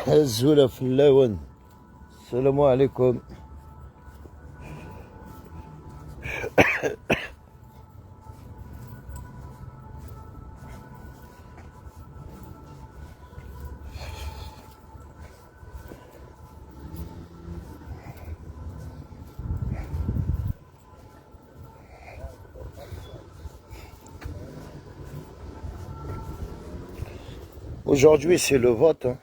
الزولة في اللون. السلام عليكم. Aujourd'hui, c'est le vote. Hein.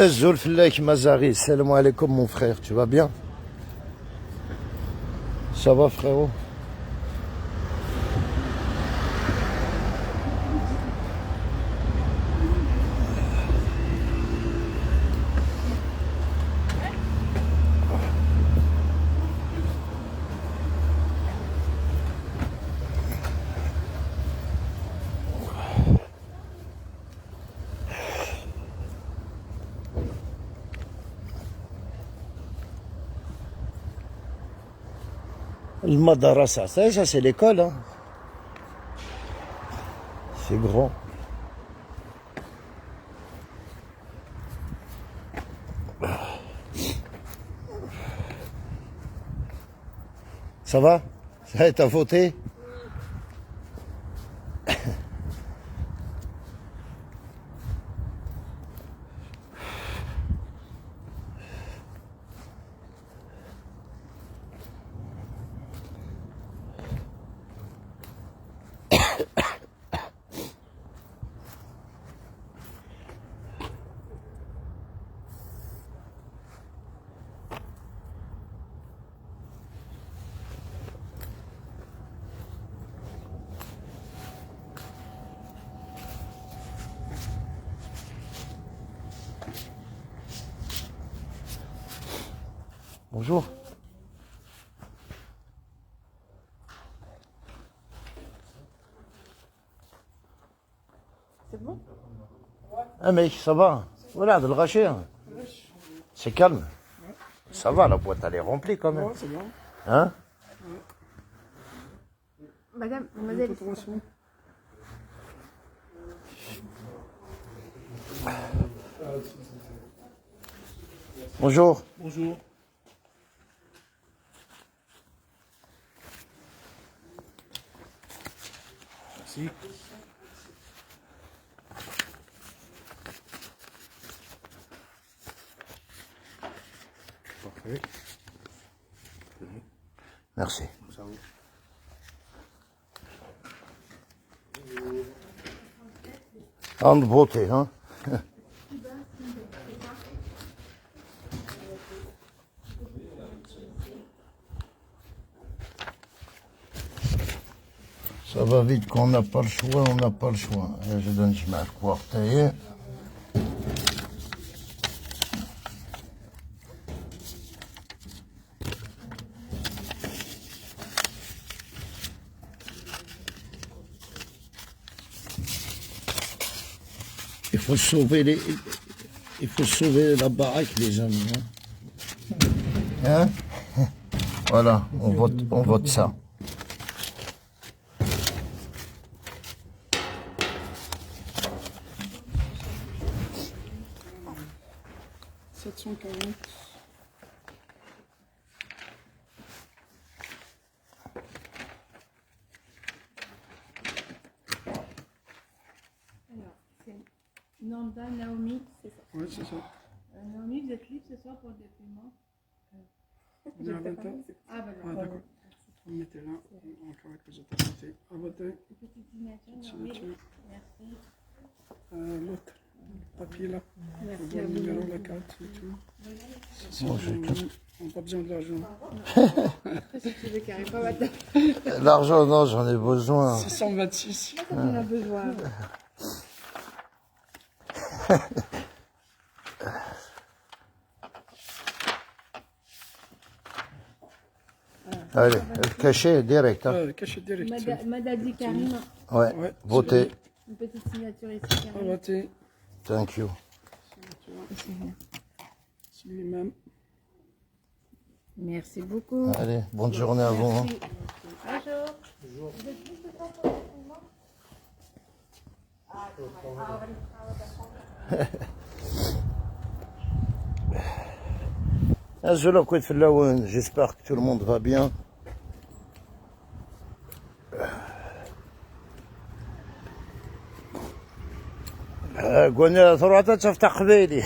Zoul Fellek Mazari, salam alaikum mon frère, tu vas bien? Ça va frérot? Le madarasa, ça c'est l'école, hein. C'est grand. Ça va? Ça t'as voté? Bonjour. C'est bon? Ah mec, ça va? Voilà, de le racher. C'est calme. Ça va, la boîte elle est remplie quand même. Ouais, c'est bon. Hein? Madame, mademoiselle. Bonjour. Bonjour. Merci. Parfait. Merci. Ça va. En beauté, hein? Ça va vite, quand on n'a pas le choix, on n'a pas le choix. Je donne je mets le quartier. Il faut sauver les... Il faut sauver la baraque, les amis. Hein, voilà, on vote ça. Alors, c'est Nanda Naomi, c'est ça. Oui, c'est ça. Naomi, vous êtes libre ce soir pour le déploiement? On est à 20 ans. Ah, bah Ah, non. d'accord. Vous mettez là, encore avec les autorités. À voter. Petite signature, Naomi. Signature. Merci. L'autre papier là. Merci Le à vous. numéro, la carte et tout. Bon, j'ai tout. On n'a pas besoin de l'argent. Si tu veux carré pas maintenant. L'argent, non, j'en ai besoin. 626. Quand on a besoin. Allez, caché direct. Hein. Cachet direct. Madadi Karim, Ouais, Ouais, votez. une petite signature ici, À Karim. voter. Thank you. C'est lui-même. Merci beaucoup. Allez, bonne journée à vous. Hein. Merci. Bonjour. J'espère que tout le monde va bien. قلنا ثروة تفتح قبيلي.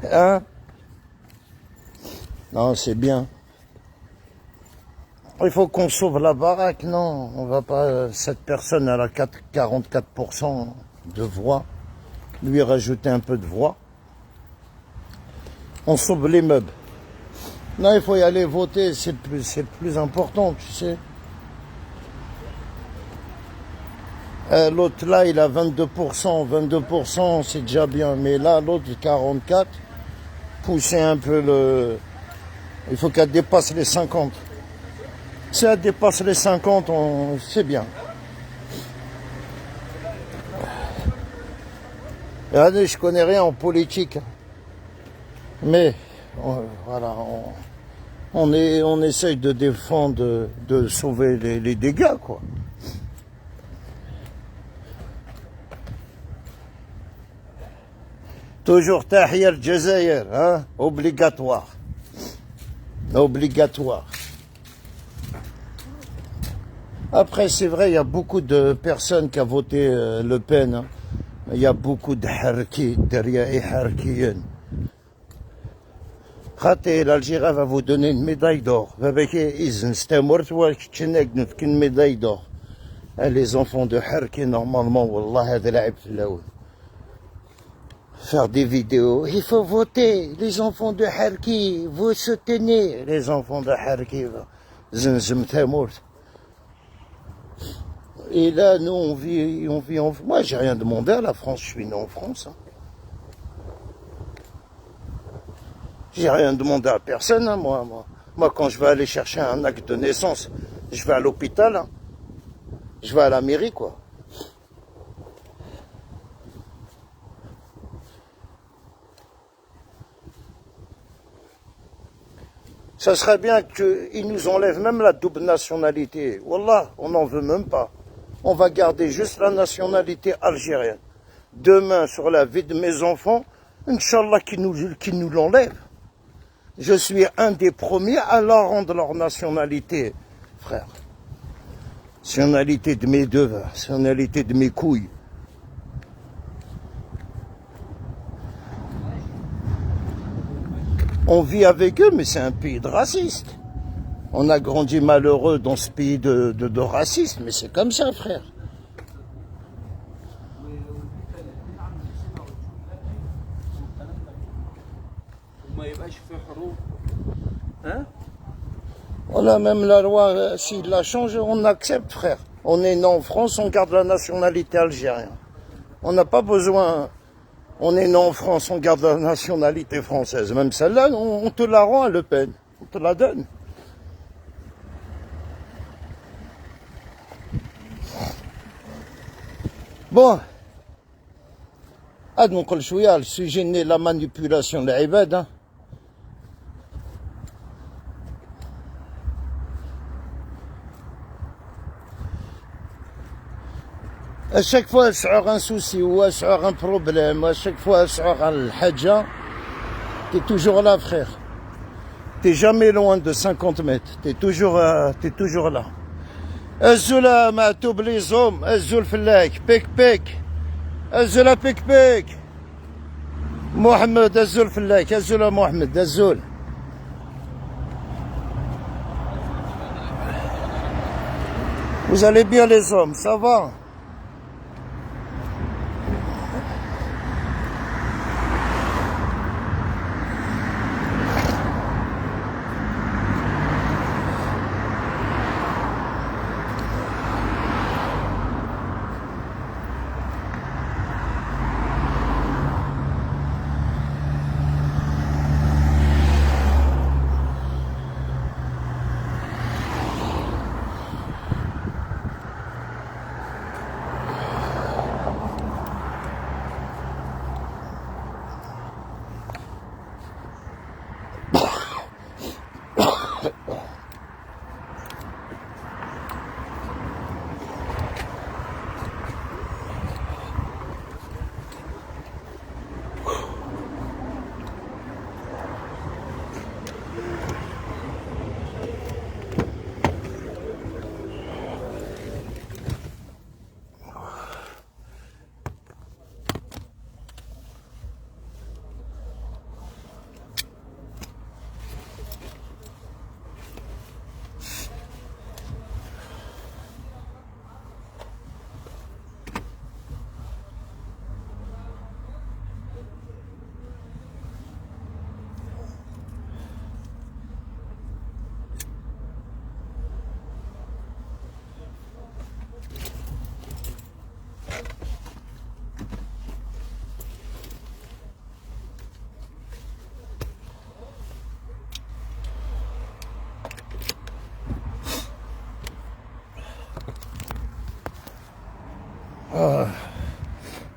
Hein? Non, c'est bien. Il faut qu'on sauve la baraque, non? On va pas... Cette personne, elle a 44% de voix. Lui rajouter un peu de voix. On sauve les meubles. Non, il faut y aller voter, c'est plus important, tu sais. L'autre là, il a 22%. 22%, c'est déjà bien. Mais là, l'autre, 44%. Pousser un peu le... Il faut qu'elle dépasse les 50. Si elle dépasse les 50, c'est bien. Regardez, je connais rien en politique. Mais, voilà, on essaye de défendre, de sauver les dégâts, quoi. Toujours Tahia al-Jazair, hein, obligatoire. Obligatoire. Après, c'est vrai, il y a beaucoup de personnes qui ont voté Le Pen. Hein. Il y a beaucoup de harki, derrière et harkiyen. L'Algérie va vous donner une médaille d'or. Une médaille d'or. Les enfants de harki, normalement, wallah, faire des vidéos. Il faut voter. Les enfants de harki, vous soutenez les enfants de harki. Et là, nous, on vit en... Moi, j'ai rien demandé à la France, je suis né en France. Hein. J'ai rien demandé à personne, hein, moi. Moi, quand je vais aller chercher un acte de naissance, je vais à l'hôpital, hein. Je vais à la mairie, quoi. Ça serait bien qu'ils nous enlèvent même la double nationalité. Wallah, on n'en veut même pas. On va garder juste la nationalité algérienne. Demain, sur la vie de mes enfants, Inch'Allah qu'ils nous l'enlèvent. Je suis un des premiers à leur rendre leur nationalité, frère. Nationalité de mes deux, nationalité de mes couilles. On vit avec eux, mais c'est un pays de racistes. On a grandi malheureux dans ce pays de racisme, mais c'est comme ça, frère. Voilà, même la loi, s'il la change, on accepte, frère. On est né en France, on garde la nationalité algérienne. On n'a pas besoin... On est né en France, on garde la nationalité française. Même celle-là, on te la rend à Le Pen. On te la donne. Bon. هاد نقول شويه على السوجي ني لا مانيبيولاسيون العباد. À chaque fois, sur un souci ou sur un problème, à chaque fois, sur un hadja, t'es toujours là, frère. T'es jamais loin de 50 mètres. T'es toujours là. Azula ma'toub les hommes, Azul Fellak, Pek Pek. Azula Pek Pek. Mohamed, Azul Fellak, Azula Mohamed, Azul. Vous allez bien les hommes, ça va?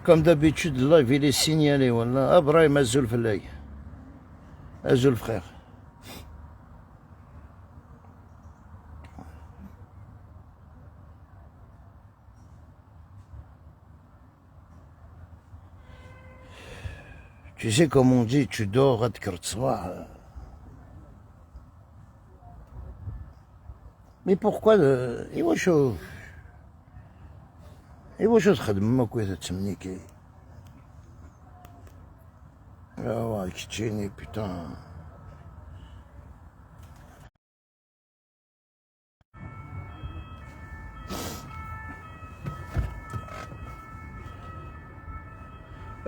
Comme d'habitude, le live il est signalé. Wallah. Abraham Azul Fellak. Azul frère. Tu sais comme on dit, tu dors à Tkartswa. Mais pourquoi واش تخدم كويس تسمني كي اه كتجيني بيتان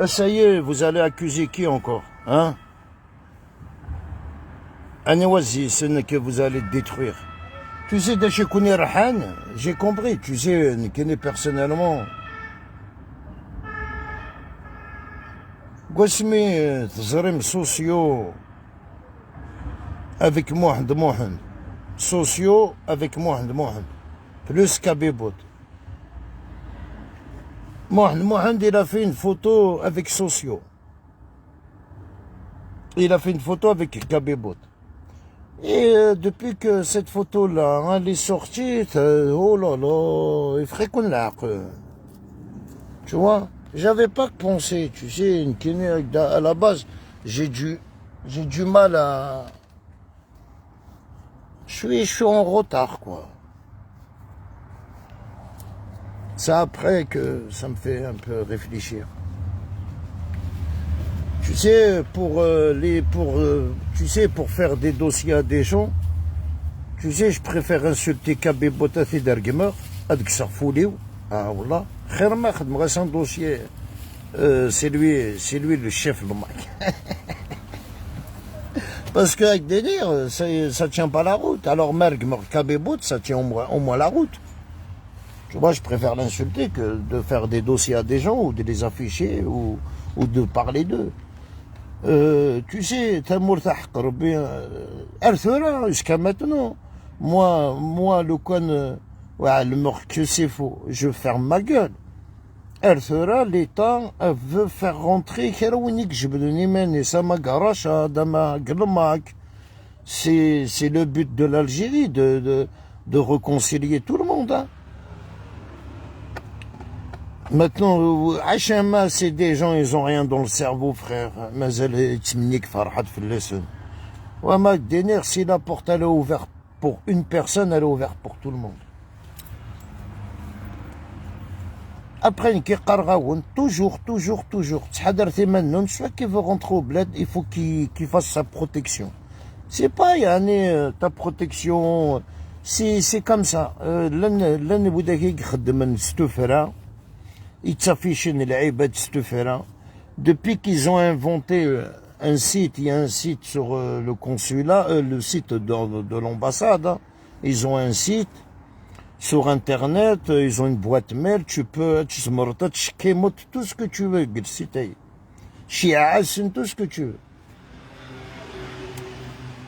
ça y est, vous allez accuser qui encore, hein? Anouazi, c'est que vous allez détruire. Tu sais, de chez Kouni Rahan, j'ai compris, tu sais, Nkene personnellement. Gosmi, Tzarim sociaux avec Mohamed. Sociaux avec Mohamed. Plus Kabibot. Mohamed, il a fait une photo avec sociaux. Il a fait une photo avec Kabibot. Et depuis que cette photo-là, elle est sortie, oh là là, il ferait qu'on l'a. Tu vois, j'avais pas pensé, tu sais, à la base, j'ai du mal à... Je suis en retard, quoi. C'est après que ça me fait un peu réfléchir. Tu sais, pour faire des dossiers à des gens, tu sais, je préfère insulter Kabibota Thidergemer, Adk Sarfouliou, ah voilà, Kherma Khadmra un dossier, c'est lui le chef le mec. Parce qu'avec délire, ça tient pas la route. Alors Mergmer Kabibot, ça tient au moins la route. Tu vois, je préfère l'insulter que de faire des dossiers à des gens ou de les afficher ou de parler d'eux. Tu sais, jusqu'à maintenant, moi, le con, ouais, le mort que c'est faux, je ferme ma gueule. Erthera, l'État veut faire rentrer Kerouanik Jebelunimen et Sama Garacha, Dama Glmak. C'est le but de l'Algérie, de réconcilier tout le monde. Hein. Maintenant, HMA, c'est des gens, ils ont rien dans le cerveau, frère. Mazal Tmnik Farhat Filesun. Ouais, Dener, si la porte elle est ouverte pour une personne, elle est ouverte pour tout le monde. Après, toujours. Soit qu'il veut rentrer au bled, il faut qu'il fasse sa protection. C'est pas, yani, ta protection, c'est comme ça. L'année boudaki khadman stufera, ils s'affichent les ibad stufera. Depuis qu'ils ont inventé un site, il y a un site sur le consulat, le site de l'ambassade, hein. Ils ont un site. Sur Internet, ils ont une boîte mail, tu peux, tout ce que tu veux, tout ce que tu veux.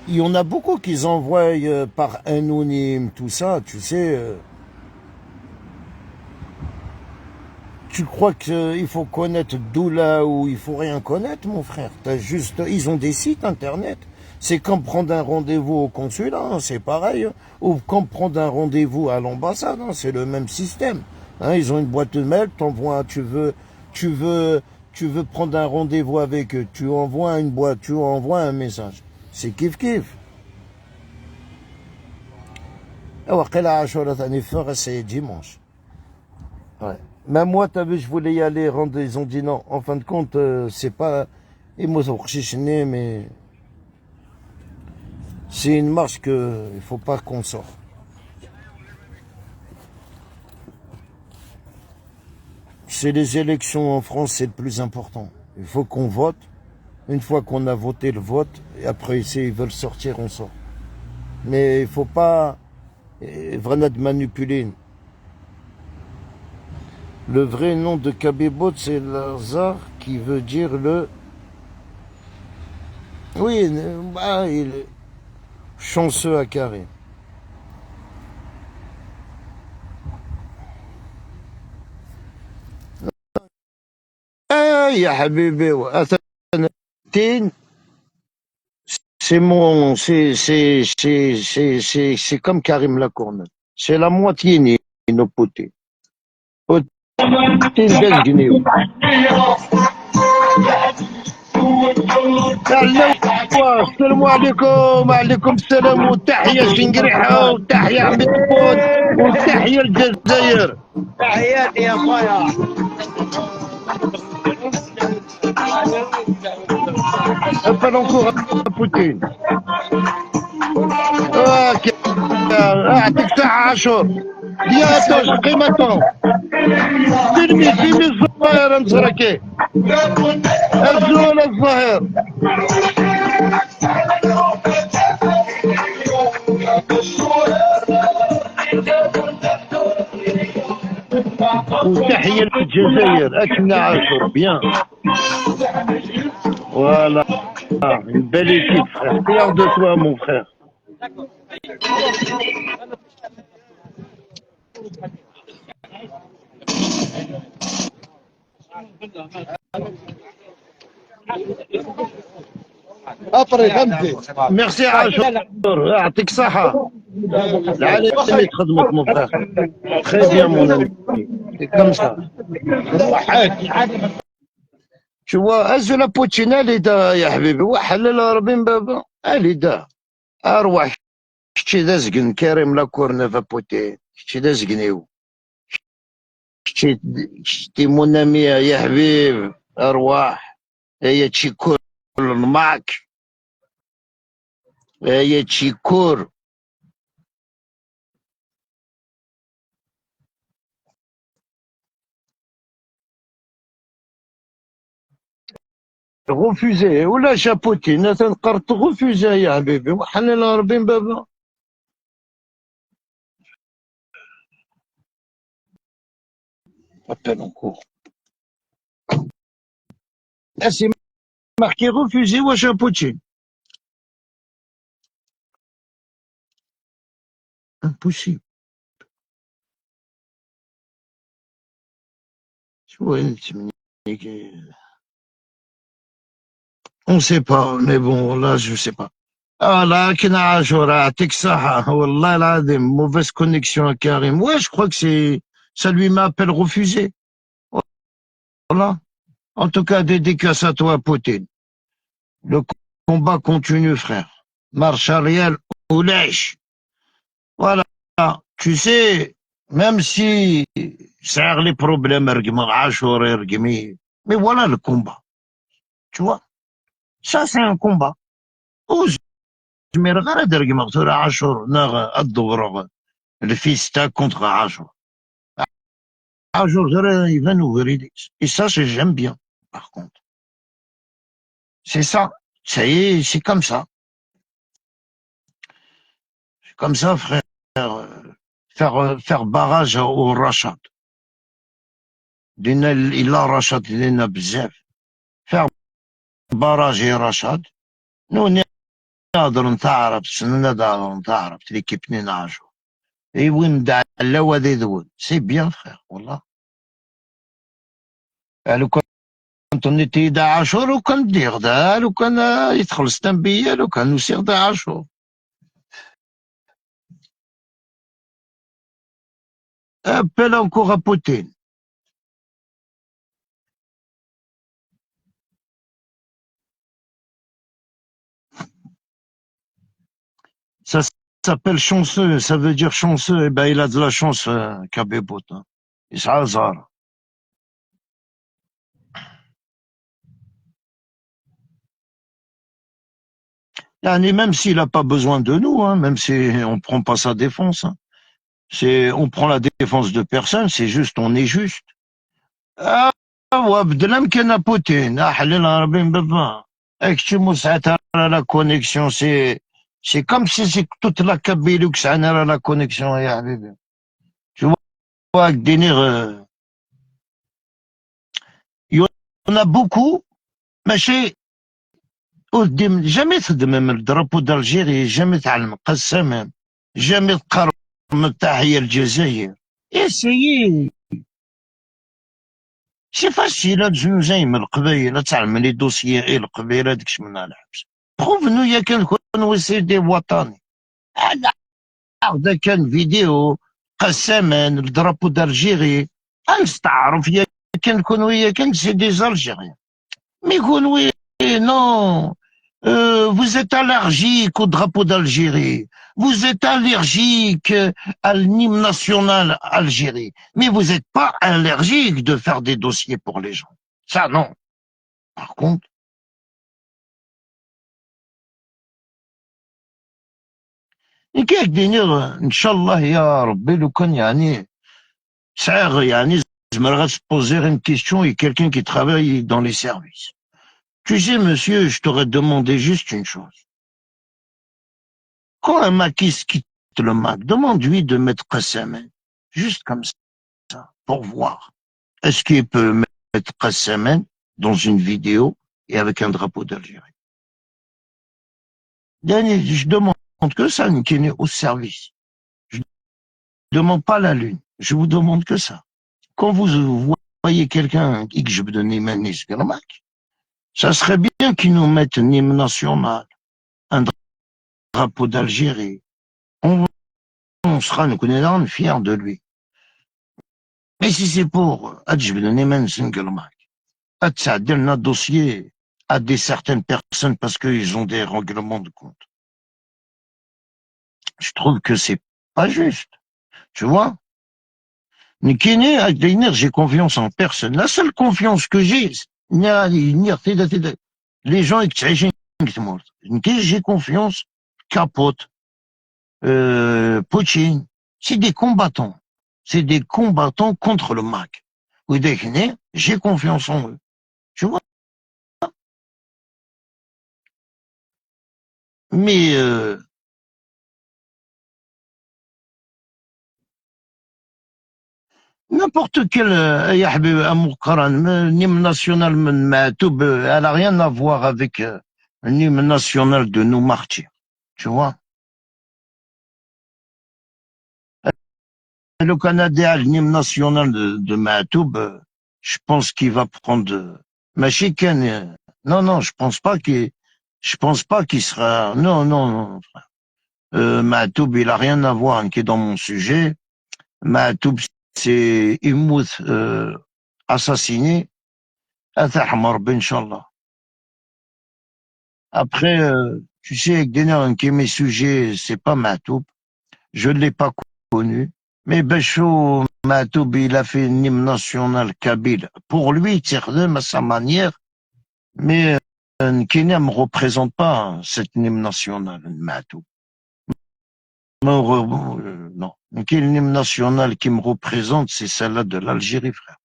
Il y en a beaucoup qui envoient par anonyme, tout ça, tu sais. Tu crois qu'il faut connaître Doula ou il faut rien connaître, mon frère. Ils ont des sites Internet. C'est comme prendre un rendez-vous au consulat, hein, c'est pareil. Hein. Ou comme prendre un rendez-vous à l'ambassade, hein, c'est le même système. Hein, ils ont une boîte de mail, t'envoies, tu veux prendre un rendez-vous avec eux, tu envoies une boîte, tu envoies un message. C'est kiff. C'est dimanche. Ouais. Même moi, t'as vu, je voulais y aller, ils ont dit non. En fin de compte, c'est pas... mais... C'est une marche qu'il ne faut pas qu'on sorte. C'est les élections en France, c'est le plus important. Il faut qu'on vote. Une fois qu'on a voté le vote, et après, s'ils veulent sortir, on sort. Mais il ne faut pas vraiment manipuler. Le vrai nom de Kabibot, c'est Lazare, qui veut dire le... Oui, il est chanceux à carré. يا حبيبي c'est comme Karim Lacourneuve. C'est la moitié Nino Poutine. Poutine دزقنيو. السلام عليكم وعليكم السلام وتحية شنقريحة وتحية عبد البود وتحية الجزائر. تحياتي يا خويا. Pas encore à Poutine. يعطيك ساعة عاشور. دياتوش قيمتهم. سلمي الظاهر نصركي. الزول الظاهر. وتحية للجزائر أكنا عاشور بيان. Voilà. Une belle équipe, frère. Fier de toi, mon frère. أطري فهمتي. Merci عاشور. يعطيك صحة. العالم يتخدمك mon frère. Très bien mon ami. C'est comme ça. Tu vois, أزل بوتشين أليدا يا حبيبي وحلل ربي بابا أليدا أروح كشي دازقن كريم لاكورنيف بوتين كشي دازقنيو كشتي مون أمي يا حبيب أرواح هي تشيكور معك هي تشيكور غوفوزي ولا شابوتين تنقرط غوفوزي يا حبيبي وحلل ربي بابا appelle en cours. Là, c'est marqué refusé ou Poutine. Impossible. On ne sait pas, mais bon, là, je ne sais pas. Ah là, Kina Ashura, Texaha, Wallah l'Adim, mauvaise connexion à Karim. Ouais, je crois que ça lui m'a appel refusé. Voilà. En tout cas, dédicace à toi, Poutine. Le combat continue, frère. Marche arrière ou lèche. Voilà. Tu sais, même si ça a les problèmes, mais voilà le combat. Tu vois, ça c'est un combat. جمير غير هذا رقم مقتول عاشور ناغ الدور الفيستا كونتر عاشور عاشور غير يبان وغريديس et ça j'aime bien par contre c'est ça y est c'est comme ça frère faire barrage au Rachat il a Rachat il a بزاف faire barrage au Rachat nous نقدر نتعرف سنة نقدر نتعرف l'équipe نعاشور et وين دع اللوا ذي ذول c'est bien frère والله لو كنت نتي دا عاشور وكان دي غدا لو كان يدخل ستنبيه لو كان نسيغ دا عاشور appelle encore à Poutine. Ça s'appelle chanceux, ça veut dire chanceux. Eh ben, il a de la chance, Kabebout. Hein. Il sera hasard. Même s'il n'a pas besoin de nous, hein, même si on prend pas sa défense, hein. On prend la défense de personne, c'est juste, on est juste. Ah, وبدلم كان بوتين احلل ربي بالله اكشي مساعدة la connexion c'est comme si c'est toute la Kabylie que ça a la connexion يا حبيبي tu vois il y en a beaucoup ماشي jamais تخدم الدرابو d'Algérie jamais تعلم قسما jamais تقرب من تحية الجزائر essayez سي فاسيل تجوز زي من القبايل تعلم لي دوسيي غير القبيله ديكش منها الحبس بروفنو يا كان كون سيدي وطني هذا كان فيديو قسما الدرابو d'Algérie نستعرف يا كان كون ويا كان سي دي زالجيريان مي يكون وي نو vous êtes allergique au drapeau d'Algérie, vous êtes allergique à l'hymne national Algérie, mais vous n'êtes pas allergique de faire des dossiers pour les gens. Ça, non. Par contre, كيف دينير ان شاء الله يا ربي لو كان سعر j'aimerais se poser une question et quelqu'un qui travaille dans les services. Tu sais, monsieur, je t'aurais demandé juste une chose. Quand un maquis quitte le Mac, demande-lui de mettre Qassaman, juste comme ça, pour voir. Est-ce qu'il peut mettre Qassaman dans une vidéo et avec un drapeau d'Algérie? Dernier, je demande que ça, qui est au service. Je ne demande pas la lune. Je vous demande que ça. Quand vous voyez quelqu'un qui je veux donner Manis Garmac, ça serait bien qu'ils nous mettent un hymne national, un drapeau d'Algérie. On sera, nous connaissons, fiers de lui. Mais si c'est pour notre dossier à des certaines personnes parce qu'ils ont des règlements de compte, je trouve que c'est pas juste. Tu vois? J'ai confiance en personne. La seule confiance que j'ai, les gens j'ai confiance, Capote, Poutine, c'est des combattants. C'est des combattants contre le MAC. J'ai confiance en eux. Tu vois? Mais n'importe quel hymne national elle n'a rien à voir avec un hymne national de nos martyrs. Tu vois? Le Canada, l'hymne national de Matoub, je pense qu'il va prendre Machi Ken. Non, non, je pense pas qu'il sera. Non, non, non. Mahtoub, il a rien à voir qui est dans mon sujet. Mahtoub, c'est Imout assassiné. Inch'Allah. Après, tu sais, avec Dener, qui est mes sujets, c'est pas Mahtoub. Je ne l'ai pas connu. Mais Béchou, Mahtoub, il a fait une hymne national kabyle. Pour lui, Tcherdem, à sa manière, mais qui ne me représente pas cette hymne national, Mahtoub. Non. Quelle hymne national qui me représente, c'est celle-là de l'Algérie, frère.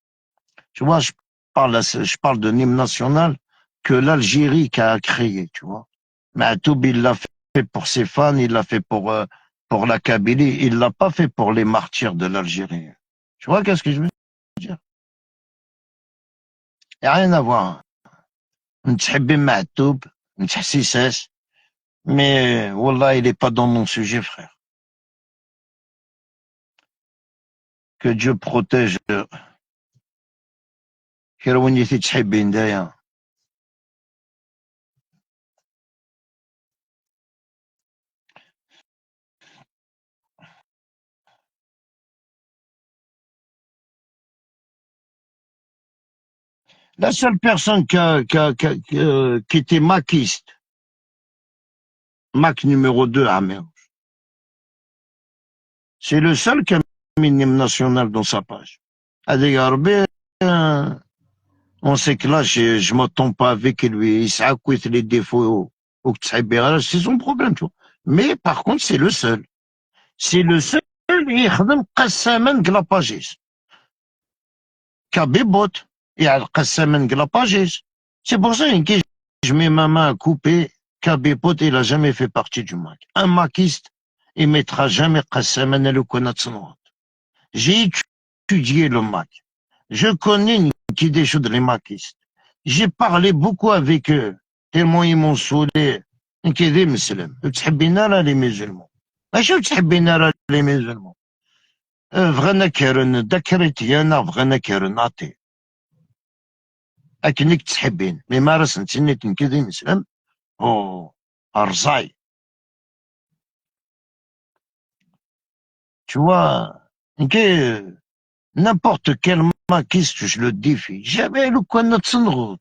Tu vois, je parle d'un hymne national que l'Algérie qui a créé, tu vois. Mahtoub, il l'a fait pour ses fans, il l'a fait pour la Kabylie, il l'a pas fait pour les martyrs de l'Algérie. Tu vois, qu'est-ce que je veux dire? Il n'y a rien à voir. N't'habbi Mahtoub, n't'hassisses, mais, wallah, il est pas dans mon sujet, frère. Que Dieu protège. كيروينيتي تحبين دايا. La seule personne qui était maquiste, Mac numéro 2 à Amer, c'est le seul qui a mis une hymne nationale dans sa page. Adégarbe, on sait que là, je m'entends pas avec lui, il s'acquitte les défauts au c'est son problème, tu vois. Mais par contre, c'est le seul. C'est le seul qui يخدم قسما كلاباجيس. كبيبوت يعني قسما كلاباجيس. C'est pour ça que je mets ma main à couper. Kabipot, il a jamais fait partie du MAC. Un maquiste, il mettra jamais Qassaman le Konatsanot. J'ai étudié le MAC. Je connais qui des choses les maquistes. J'ai parlé beaucoup avec eux, tellement ils m'ont saoulé. Qui des musulmans. تحبينا لا les musulmans. ماشي تحبينا لا les musulmans. بغينا كيرن دكريتيانا بغينا كيرناتي. أكنك تحبين. مي مارس نتني كذي مسلم. Oh, Arzaï. Tu vois, n'importe quel maquiste, je le défie. J'avais le connaître.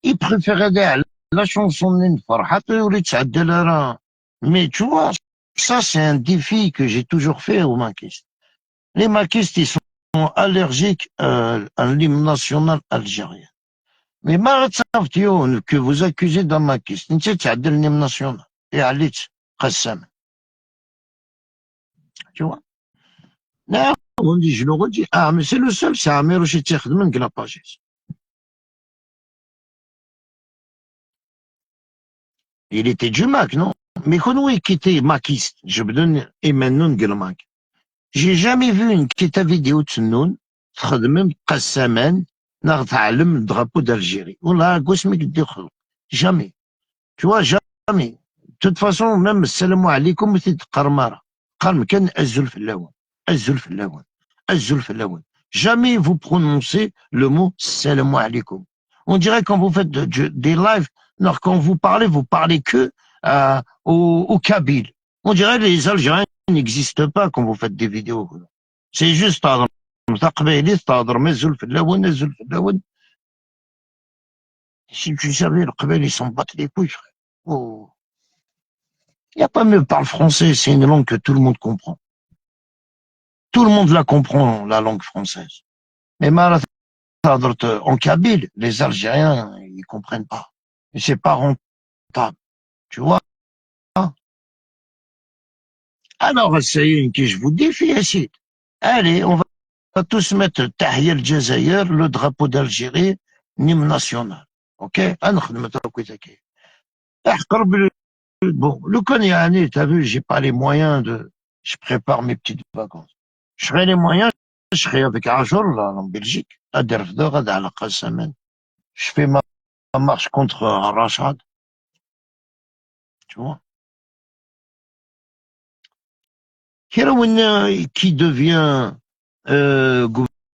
Il préférait la chanson d'une Farhat ou les Tchaddelara. Mais tu vois, ça c'est un défi que j'ai toujours fait aux maquistes. Les maquistes, ils sont allergiques à l'hymne national algérien. Mais Marat Saftioun, que vous accusez d'un maquiste, c'est Tchaddel l'hymne national. Et Alit, Qassam. Tu vois? Non, on dit, je le redis. Ah, mais c'est le seul, c'est Amir Chitcherdman qui l'a pas géré. Il était du Mac, non? Mais quand on est quitté maquiste, je me donne Emmanuel Gelmac. J'ai jamais vu une petite vidéo de Noun, même Qassaman, n'art'alem le drapeau d'Algérie. Wallah, Gosmik Dikhl. Jamais. Tu vois, jamais. De toute façon, même salam alaikum, c'est Qarmara. Qarm kan azul filawan. Azul filawan. Azul filawan. Jamais vous prononcez le mot salam alaikum. On dirait quand vous faites des lives, non, quand vous parlez que au Kabyle. On dirait que les Algériens n'existent pas quand vous faites des vidéos. C'est juste si tu savais, le Kabyle, ils s'en battent les couilles, frère. Oh. Il n'y a pas mieux, parle français, c'est une langue que tout le monde comprend. Tout le monde la comprend, la langue française. Mais en Kabyle, les Algériens, ils comprennent pas. Et c'est pas rentable. Tu vois? Alors, essayez que je vous défie, Acide. Allez, on va tous mettre Tahia el-Jazaïr, le drapeau d'Algérie, l'hymne national. Ok? Bon, le Konyani, t'as vu, j'ai pas les moyens je prépare mes petites vacances. Je ferai les moyens, je serai avec Ajol, là, en Belgique, à Derfdor, à la Qassaman. Je fais ma marche contre Rachad. Tu vois? Qui devient,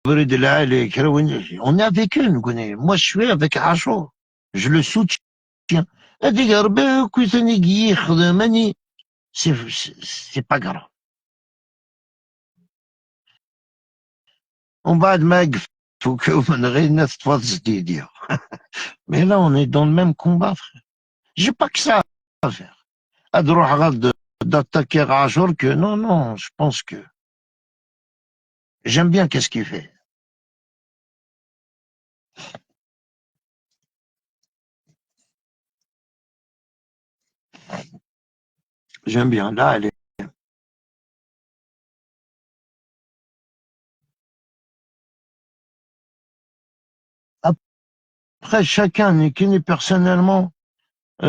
On est avec eux, nous connaissons. Moi, je suis avec Achour. Je le soutiens. C'est pas grave. On va faut que mais là, on est dans le même combat, frère. J'ai pas que ça à faire. À droit d'attaquer Achour que non, non, je pense que j'aime bien qu'est-ce qu'il fait. J'aime bien. Là, elle est. Après, chacun n'est personnellement, il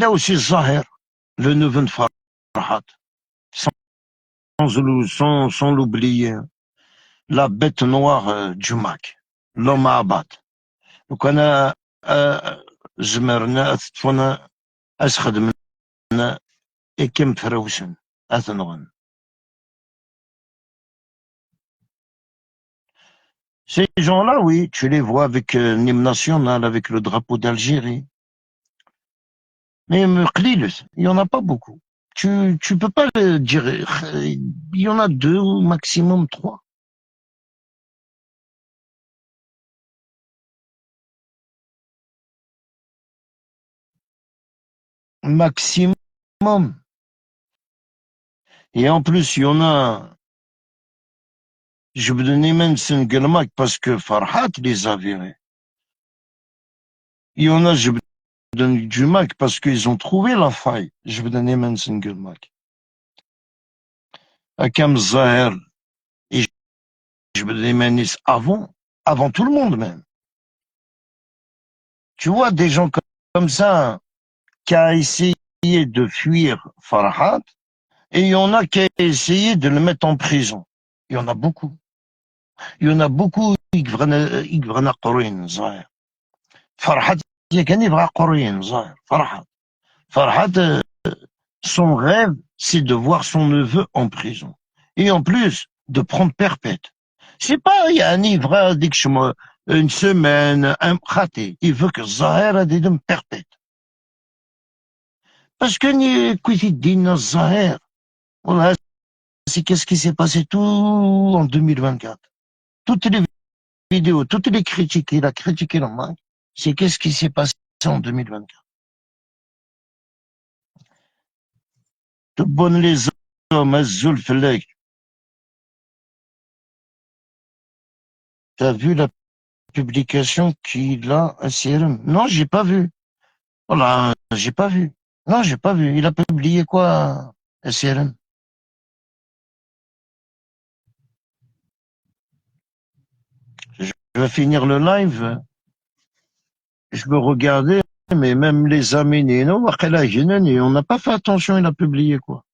a aussi Zahir, le neveu de Farhat, sans l'oublier, la bête noire du Mac, l'homme à abattre. Donc, on a, زمرنا أثفنا أسخدمنا إكم فروسن أثنغن. Ces gens-là, oui, tu les vois avec l'hymne national, avec le drapeau d'Algérie. Mais il y en a pas beaucoup. Tu peux pas le dire. Il y en a 2 ou maximum 3. Maximum. Et en plus, il y en a. Je vais donner même Sengelmak parce que Farhat les a virés. Il y en a, je vais donner du Mac parce qu'ils ont trouvé la faille. Je vais donner même Sengelmak. Akam Zahir. Et je vais donner Manis avant tout le monde même. Tu vois, des gens comme ça, qui a essayé de fuir Farhat, et il y en a qui a essayé de le mettre en prison. Il y en a beaucoup. Il y en a beaucoup qui يقفرنا قروين صغير. فرحات كان يبغى قروين صغير. فرحات son rêve c'est de voir son neveu en prison et en plus de prendre perpète. C'est pas يعني يبغى ديك une semaine un raté. Il veut que Zahir ait des perpète. Parce que ni كويتي Zahir. Voilà, c'est qu'est-ce qui s'est passé tout en 2024. Toutes les vidéos, toutes les critiques, il a critiqué le Mac, c'est qu'est-ce qui s'est passé en 2024. Tout bon les hommes, Azul Felek. T'as vu la publication qu'il a à CRM? Non, j'ai pas vu. Voilà, j'ai pas vu. Non, j'ai pas vu. Il a publié quoi à CRM? Je vais finir le live. Je veux regarder, mais même les amis, non, on n'a pas fait attention, il a publié quoi.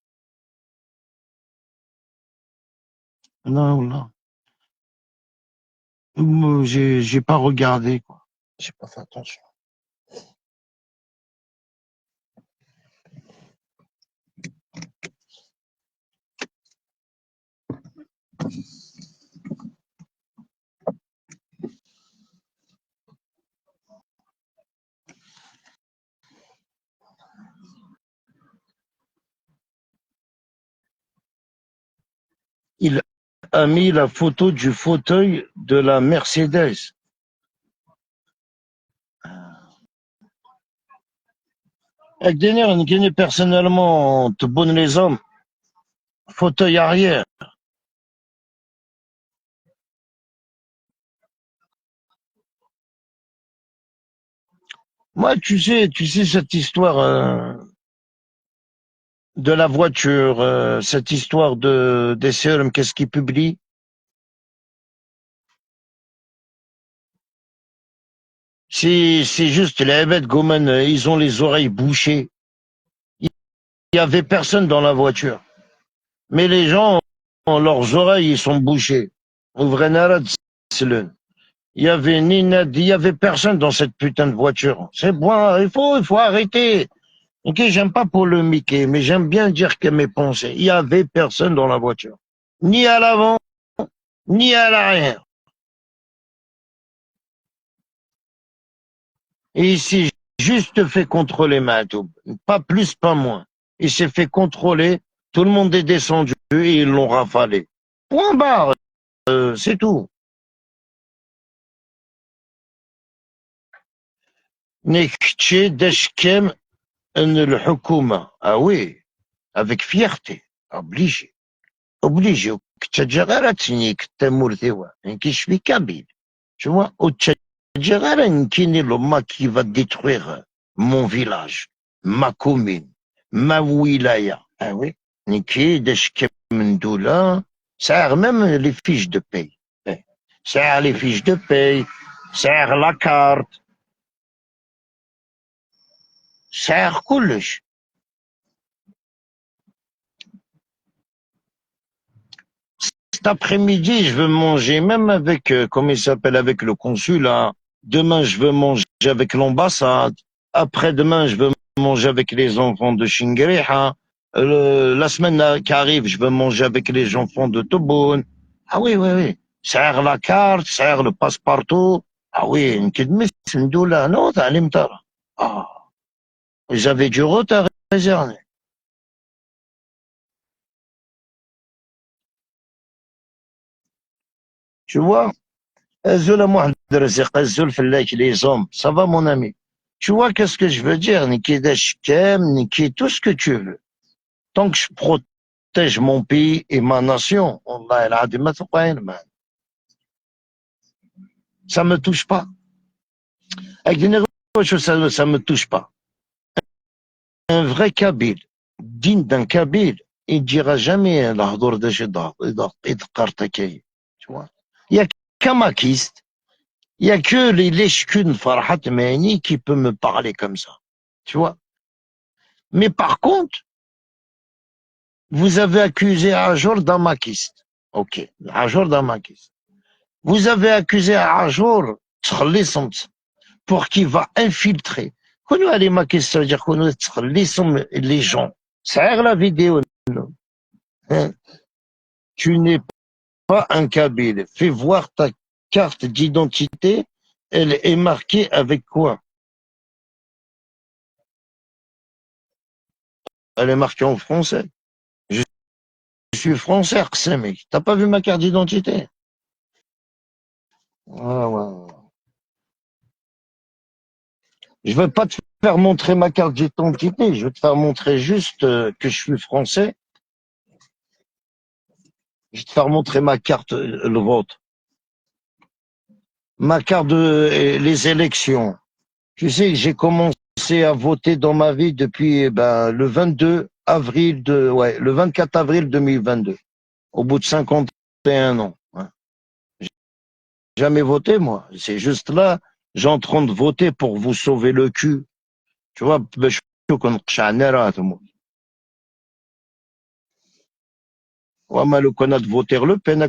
Non, non. J'ai pas regardé, quoi. J'ai pas fait attention. Il a mis la photo du fauteuil de la Mercedes. Avec des nerfs, on connaît personnellement, te bonne les hommes. Fauteuil arrière. Moi, tu sais cette histoire de la voiture, cette histoire des sœurs, qu'est-ce qu'ils publient? C'est juste les bêtes Gomen, ils ont les oreilles bouchées. Il y avait personne dans la voiture. Mais les gens, leurs oreilles, ils sont bouchées. Ouvrez narad, c'est le. Il y avait ni Nad, il y avait personne dans cette putain de voiture. C'est bon, il faut arrêter. Ok, j'aime pas polémiquer, mais j'aime bien dire que mes pensées. Il y avait personne dans la voiture. ni à l'avant, ni à l'arrière. Et il s'est juste fait contrôler Mahtoub. Pas plus, pas moins. Il s'est fait contrôler, tout le monde est descendu et ils l'ont rafalé. Point barre, c'est tout. Nekhtché Deshkem le Hukuma. Ah oui, avec fierté, obligé. Obligé. كتجغرتني كتمورتيوا كي je suis kabyle. Tu vois, au Tchadjara, l'homme qui va détruire mon village, ma commune, ma wilaya. Ah oui, Niki, Deshkemendoula, ça a même les fiches de paye. Ça a les fiches de paye, ça a la carte, ça a كلش. Cet après-midi, je veux manger même avec, comment il s'appelle, avec le consul, là. Demain, je veux manger avec l'ambassade. Après-demain, je veux manger avec les enfants de Shingriha. La semaine qui arrive, je veux manger avec les enfants de Tobun. Ah oui, oui, oui. Serre la carte, serre le passe-partout. Ah oui, une petite mise, une doula. Non, t'as l'imtara. Ah, j'avais du retard réservé. Tu vois? Azul à moi, Azul Fellak, les hommes. Ça va, mon ami? Tu vois, qu'est-ce que je veux dire? Niki Dashkem, Niki, tout ce que tu veux. Tant que je protège mon pays et ma nation, Allah, ça me touche pas. Avec des négociations, ça me touche pas. Un vrai Kabyle, digne d'un Kabyle, il dira jamais l'Ahdour de Jeddah, tu vois. Il y a qu'un maquiste. Il y a que les lèches-cunes Farhat Mehni qui peut me parler comme ça. Tu vois. Mais par contre, vous avez accusé Ajour d'un maquiste. Ok. Ajour d'un maquiste. Vous avez accusé Ajour pour qu'il va infiltrer. Connais les maquistes, ça veut dire qu'on les gens. Ça a la vidéo. Hein? Tu n'es pas un Kabyle. Fais voir ta carte d'identité. Elle est marquée avec quoi? Elle est marquée en français. Je suis français, mec. T'as pas vu ma carte d'identité? Ah, ouais. Je vais pas te faire montrer ma carte d'identité. Je vais te faire montrer juste que je suis français. Je vais te faire montrer ma carte, le vote. Ma carte de les élections. Tu sais, j'ai commencé à voter dans ma vie depuis le 22 avril le 24 avril 2022. Au bout de 51 ans. Hein. Jamais voté, moi. C'est juste là, j'ai en train de voter pour vous sauver le cul. Tu vois, Le Pen,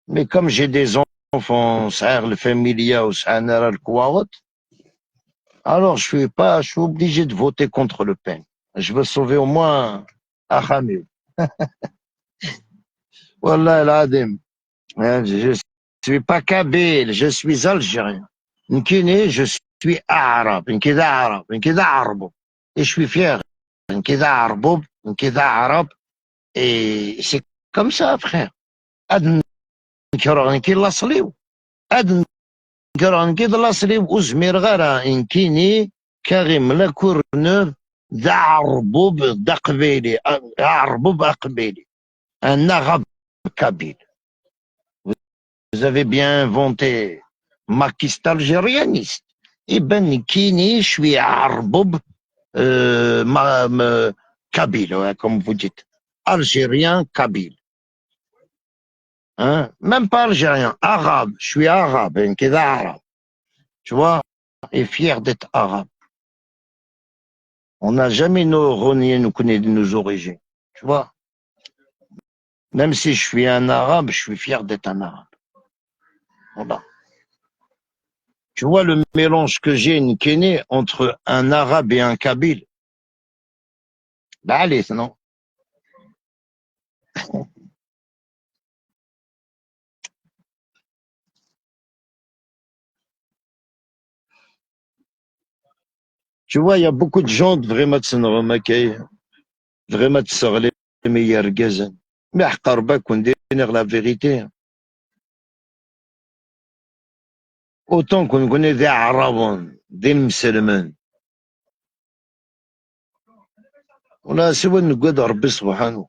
mais comme j'ai des enfants, le familia, alors je suis obligé de voter contre Le Pen. Je veux sauver au moins Ahmed. Wallah al-Adim. Je suis pas kabyle, je suis algérien. Nkini, je suis arabe, nkida arabe, nkida arabo. Et je suis fier. Nkida arabo, nkida arabe. Et c'est comme ça, frère. Ad nkira nkid lasliw. Ad nkira nkid lasliw uzmir غير nkini كريم لا كورنر ذا عربوب ذا قبيلي عربوب قبيلي. Un arabe kabyle. Vous avez bien inventé maquiste algérianiste. Eh ben, kini, je suis arboub, kabyle, ouais, comme vous dites. Algérien, kabyle. Hein? Même pas algérien, arabe. Je suis arabe, hein, arabe. Tu vois? Et fier d'être arabe. On n'a jamais renié nos origines. Tu vois? Même si je suis un arabe, je suis fier d'être un arabe. Voilà. Tu vois le mélange que j'ai Nkene entre un arabe et un kabyle. Bah allez, non. Tu vois, il y a beaucoup de gens vraiment تسنغمكاي vraiment تسغلي meilleurs gazan. Mais حقربا كون dire la vérité. Autant qu'on connaît des Arabes, des musulmans. ولا سوى نقعد ربي سبحانه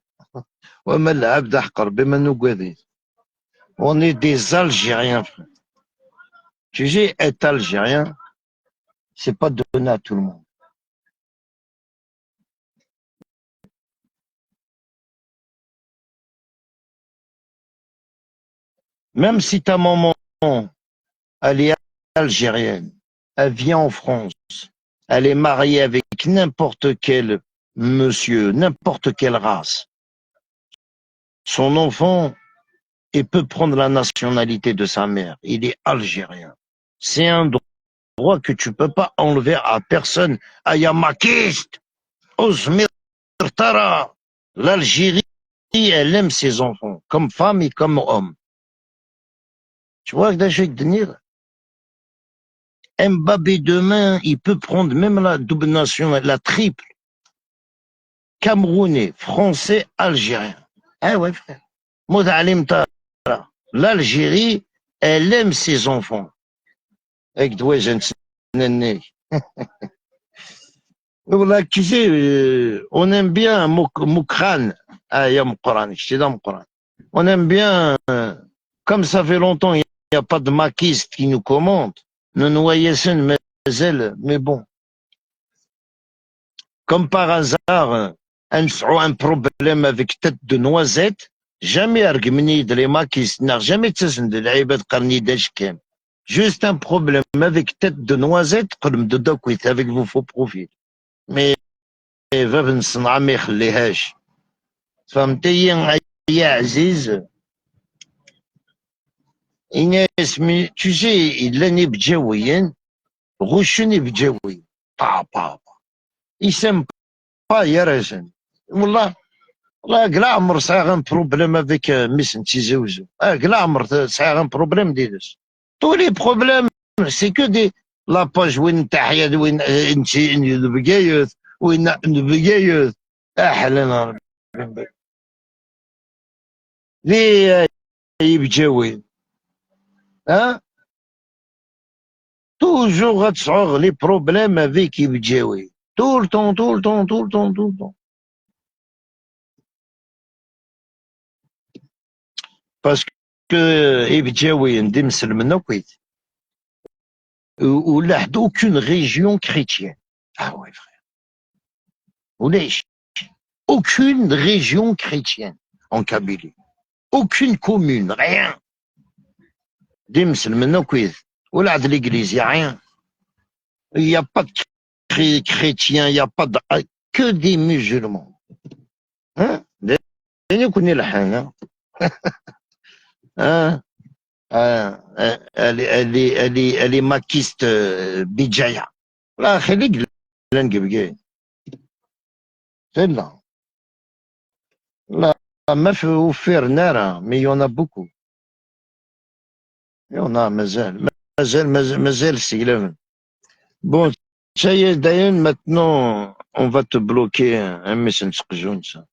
وما العبد احقر بما نقعد. On est des Algériens, frère. Tu sais, être Algérien, c'est pas donné à tout le monde. Même si ta maman, elle est algérienne, elle vient en France, elle est mariée avec n'importe quel monsieur, n'importe quelle race. Son enfant, il peut prendre la nationalité de sa mère. Il est algérien. C'est un droit que tu peux pas enlever à personne. Ayamakist, Osmir Tara. L'Algérie, elle aime ses enfants, comme femme et comme homme. Tu vois, Mbappé demain, il peut prendre même la double nation, la triple. Camerounais, français, algérien. Ah ouais, frère. L'Algérie, elle aime ses enfants. Avec tu sais, on aime bien Moukran. Ah, il y a Moukran, je t'ai dit Moukran. On aime bien, comme ça fait longtemps, il n'y a pas de maquiste qui nous commente. Nous noyons mais bon. Comme par hasard, un problème avec tête de noisette, jamais argumeni de les maquistes, n'a jamais de l'Aïbad Qarni d'Ashkem. Juste un problème avec tête de noisette, de dokwit, avec vos faux profils. Mais, va نصنع ما يخليهاش. فهمتي يا عزيز؟ إناس tu sais, لاني بجاويين غشني بجاوي. با ils s'aiment pas يا رجل. والله قلع عمر ساعة un problème avec Miss Ntizaouzou. قلع عمر ساعة un problème ديدس. Tous les problèmes, c'est que des la page وين تحيا وين انت البقايوث وين البقايوث احلى ليه يبجاوي ها toujours غتسعوغ لي بروبليم افيك يبجاوي tout le temps tout le temps tout le temps tout le temps parce que يبجاوي ندي مسلمنا كويت ولا حد aucune région chrétienne. Ah ouais frère. وليش aucune région chrétienne en Kabylie. Aucune commune, rien. Des musulmans, ou là de l'église, il n'y a rien. Il n'y a pas de chrétiens, il n'y a pas de... que des musulmans. Hein? Elle est maquiste Bidjaya. Là, c'est là. Là, ما في وفير نارا mais il y en a beaucoup. Il y en a مازال سيلم. Bon, ça y est, Dayan, maintenant, on va te bloquer un message jaune, ça.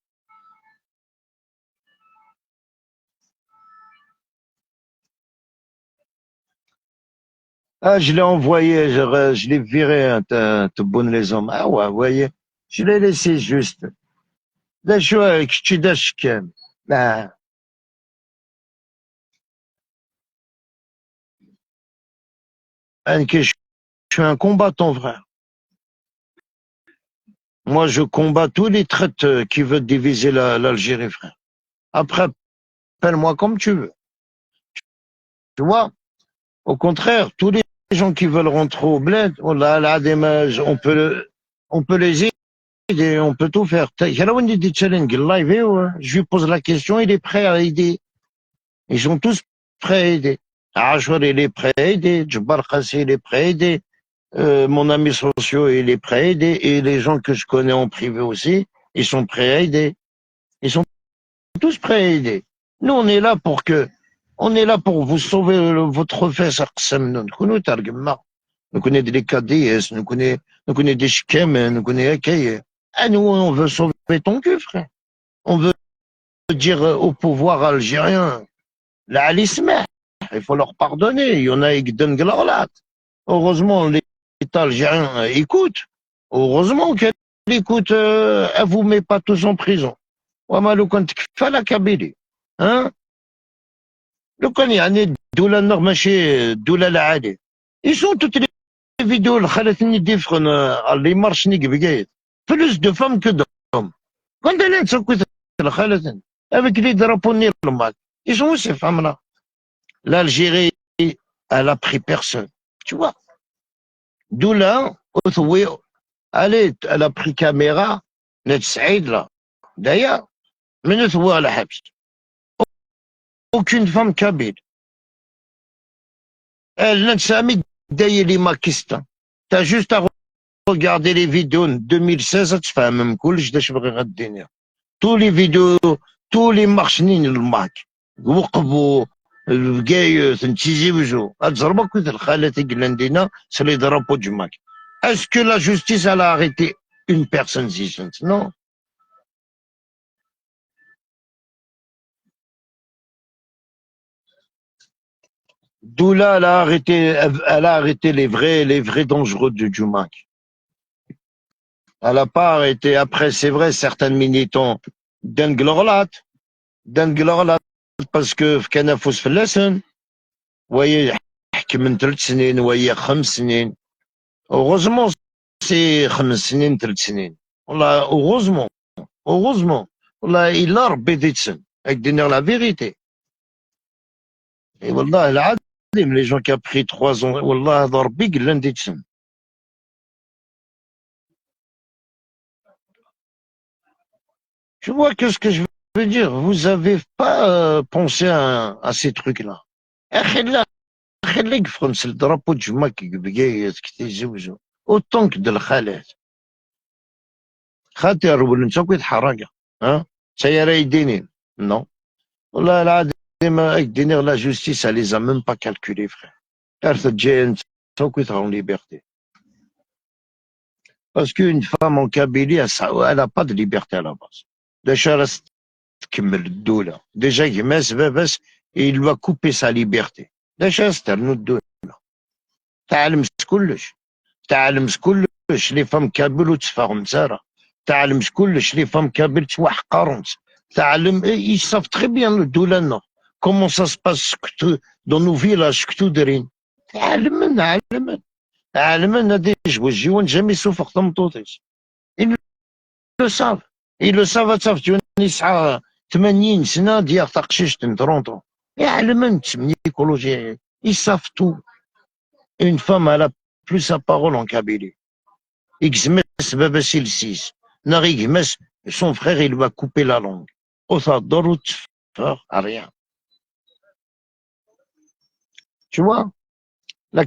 Ah, je l'ai envoyé, je l'ai viré, hein, te bonne les hommes. Ah ouais, vous voyez, je l'ai laissé juste. Là, je suis avec Chidashkem. Ah. Je suis un combattant, frère. Moi, je combats tous les traites qui veulent diviser l'Algérie, frère. Après, appelle-moi comme tu veux. Tu vois? Au contraire, tous les gens qui veulent rentrer au bled, oh là, là, on peut les aider, on peut tout faire. Je lui pose la question, il est prêt à aider. Ils sont tous prêts à aider. Achour, il est prêt à aider. Djbar Khassi, il est prêt à aider. Mon ami social, il est prêt à aider. Et les gens que je connais en privé aussi, ils sont prêts à aider. Ils sont tous prêts à aider. Nous, on est là pour vous sauver votre fesse. نكوني دي كاديس نكوني دي شكامن نكوني هكايا. nous on veut sauver ton cul frère, on veut dire au pouvoir algérien la Ali Smeh, il faut leur pardonner, il y en a qui donnent glorlat. Heureusement l'État algérien écoute, heureusement qu'elle écoute, elle vous met pas tous en prison. وما لو كان تكفى لا كابيلي ها لو كان يعني الدولة النور ماشي الدولة العادية. ils sont toutes les vidéos اللي خلتني ديفرن اللي مارشني بقايد plus de femmes que d'hommes. كنت انا نسكت خالتني avec les drapeaux نير الماك. ils sont où ces femmes là? l'Algérie elle a pris personne, tu vois. doula othwi allez elle a pris caméra نت سعيد là d'ailleurs من ثوا على حبس aucune femme kabyle. Elle n'a jamais d'ailleurs les Makistan. T'as juste à regarder les vidéos de 2016, tu fais même cool, je t'ai regardé. Tous les vidéos, tous les marchanins le Mak. وقفوا البقاية تنتيجي وجو. أتزربا كنت الخالة قلندينا c'est les drapeaux du Mak. Est-ce que la justice elle a arrêté une personne zizante? Non. Doula, elle a arrêté les vrais dangereux du Mak. Elle n'a pas arrêté. Après, c'est vrai, certains militants d'Englorlat, parce que كان فوز في اللسن وهي حكم من 3 سنين وهي 5 سنين. heureusement c'est 5 سنين 3 سنين والله heureusement والله إلا ربي يتسن avec dire la vérité. et والله العظيم les gens qui a pris 3 ans والله هذا ربي قلنا يتسن. Tu vois qu'est-ce que je veux dire? Vous avez pas pensé à ces trucs-là. خليك في خمس الدرابو تجمعك بقايت كتيزوجو autant que de الخالات. خاطر ولا انت كويت حراقة ها سيارة يدينين non. والله العظيم يديني la justice elle les a même pas calculés frère. عرفت تجي انت كويت en liberté. Parce qu'une femme en Kabylie elle a pas de liberté à la base. déjà راس تكمل الدولة déjà يماس باباس il lui a coupé sa liberté. déjà استرنو الدولة تعلم كلش لي فام كابل وتفاهم سارة تعلم كلش لي فام كابل توحقرون تعلم ils savent très bien الدولة لنا comment ça se passe dans nos villages شكتو دارين علمن هادي جوان جامي سوفق تمطوطيس ils le savent تصافتيون يسعى 80 سنة ديال تقشيش تنطرونطو يعلمن تسمني إيكولوجيا ils savent tout. Une femme elle a plus sa parole en Kabylie. Son frère il lui a coupé la langue. Rien. Tu vois, la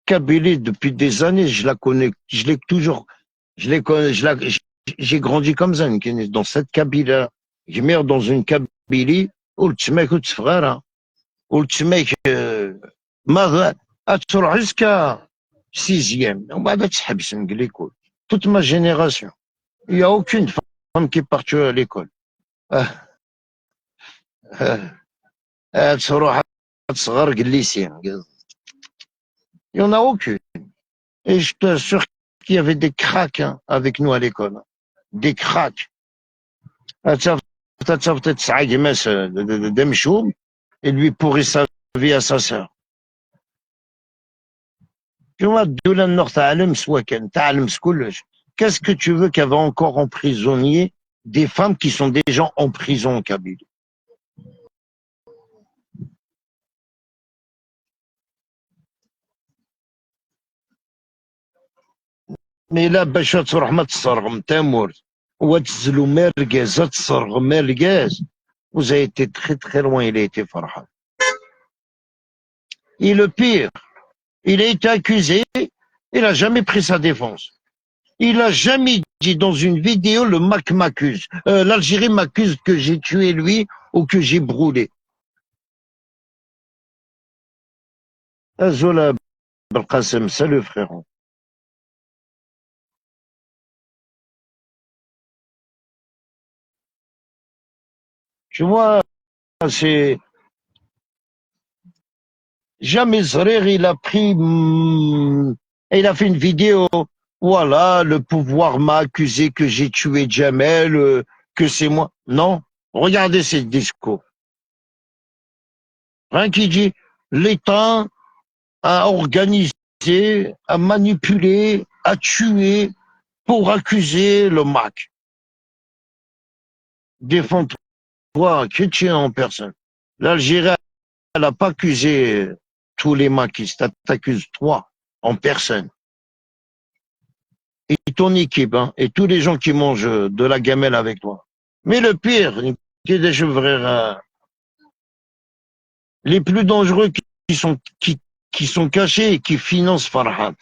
Kabylie depuis des années, je la connais, je l'ai toujours, je l'ai connais, j'ai grandi comme ça, dans cette Kabylie. Je meurs dans une Kabylie où le mec est frère, où le mec تروح jusqu'à 6e ومن بعد تحبس من l'école. Toute ma génération, il n'y a aucune femme qui est partie à l'école. تروح تصغر lycéen. Il n'y en a aucune. Et je t'assure qu'il y avait des cracks hein, avec nous à l'école. Des cracks. Et lui pourrit sa vie à sa sœur. Qu'est-ce que tu veux qu'il y avait encore en prisonnier des femmes qui sont déjà en prison en Kabylie? Mais là, باش تروح ما تصرغم تامور وتزلو مرقاز تصرغ مرقاز. Vous avez été très très loin, il a été Farhan. Et le pire, il a été accusé, il n'a jamais pris sa défense. Il n'a jamais dit dans une vidéo le Mac m'accuse, l'Algérie m'accuse que j'ai tué lui ou que j'ai brûlé. Belkacem, salut frérot. Tu vois, c'est jamais Zrer, il a pris, il a fait une vidéo. Voilà, le pouvoir m'a accusé que j'ai tué Jamel, que c'est moi. Non, regardez ces discours. Rien qui dit, l'État a organisé, a manipulé, a tué pour accuser le MAC. Défends-toi, chrétien en personne. L'Algérie, elle n'a pas accusé tous les maquistes, elle t'accuse toi en personne. Et ton équipe, hein, et tous les gens qui mangent de la gamelle avec toi. Mais le pire, les plus dangereux qui sont cachés et qui financent Farhad.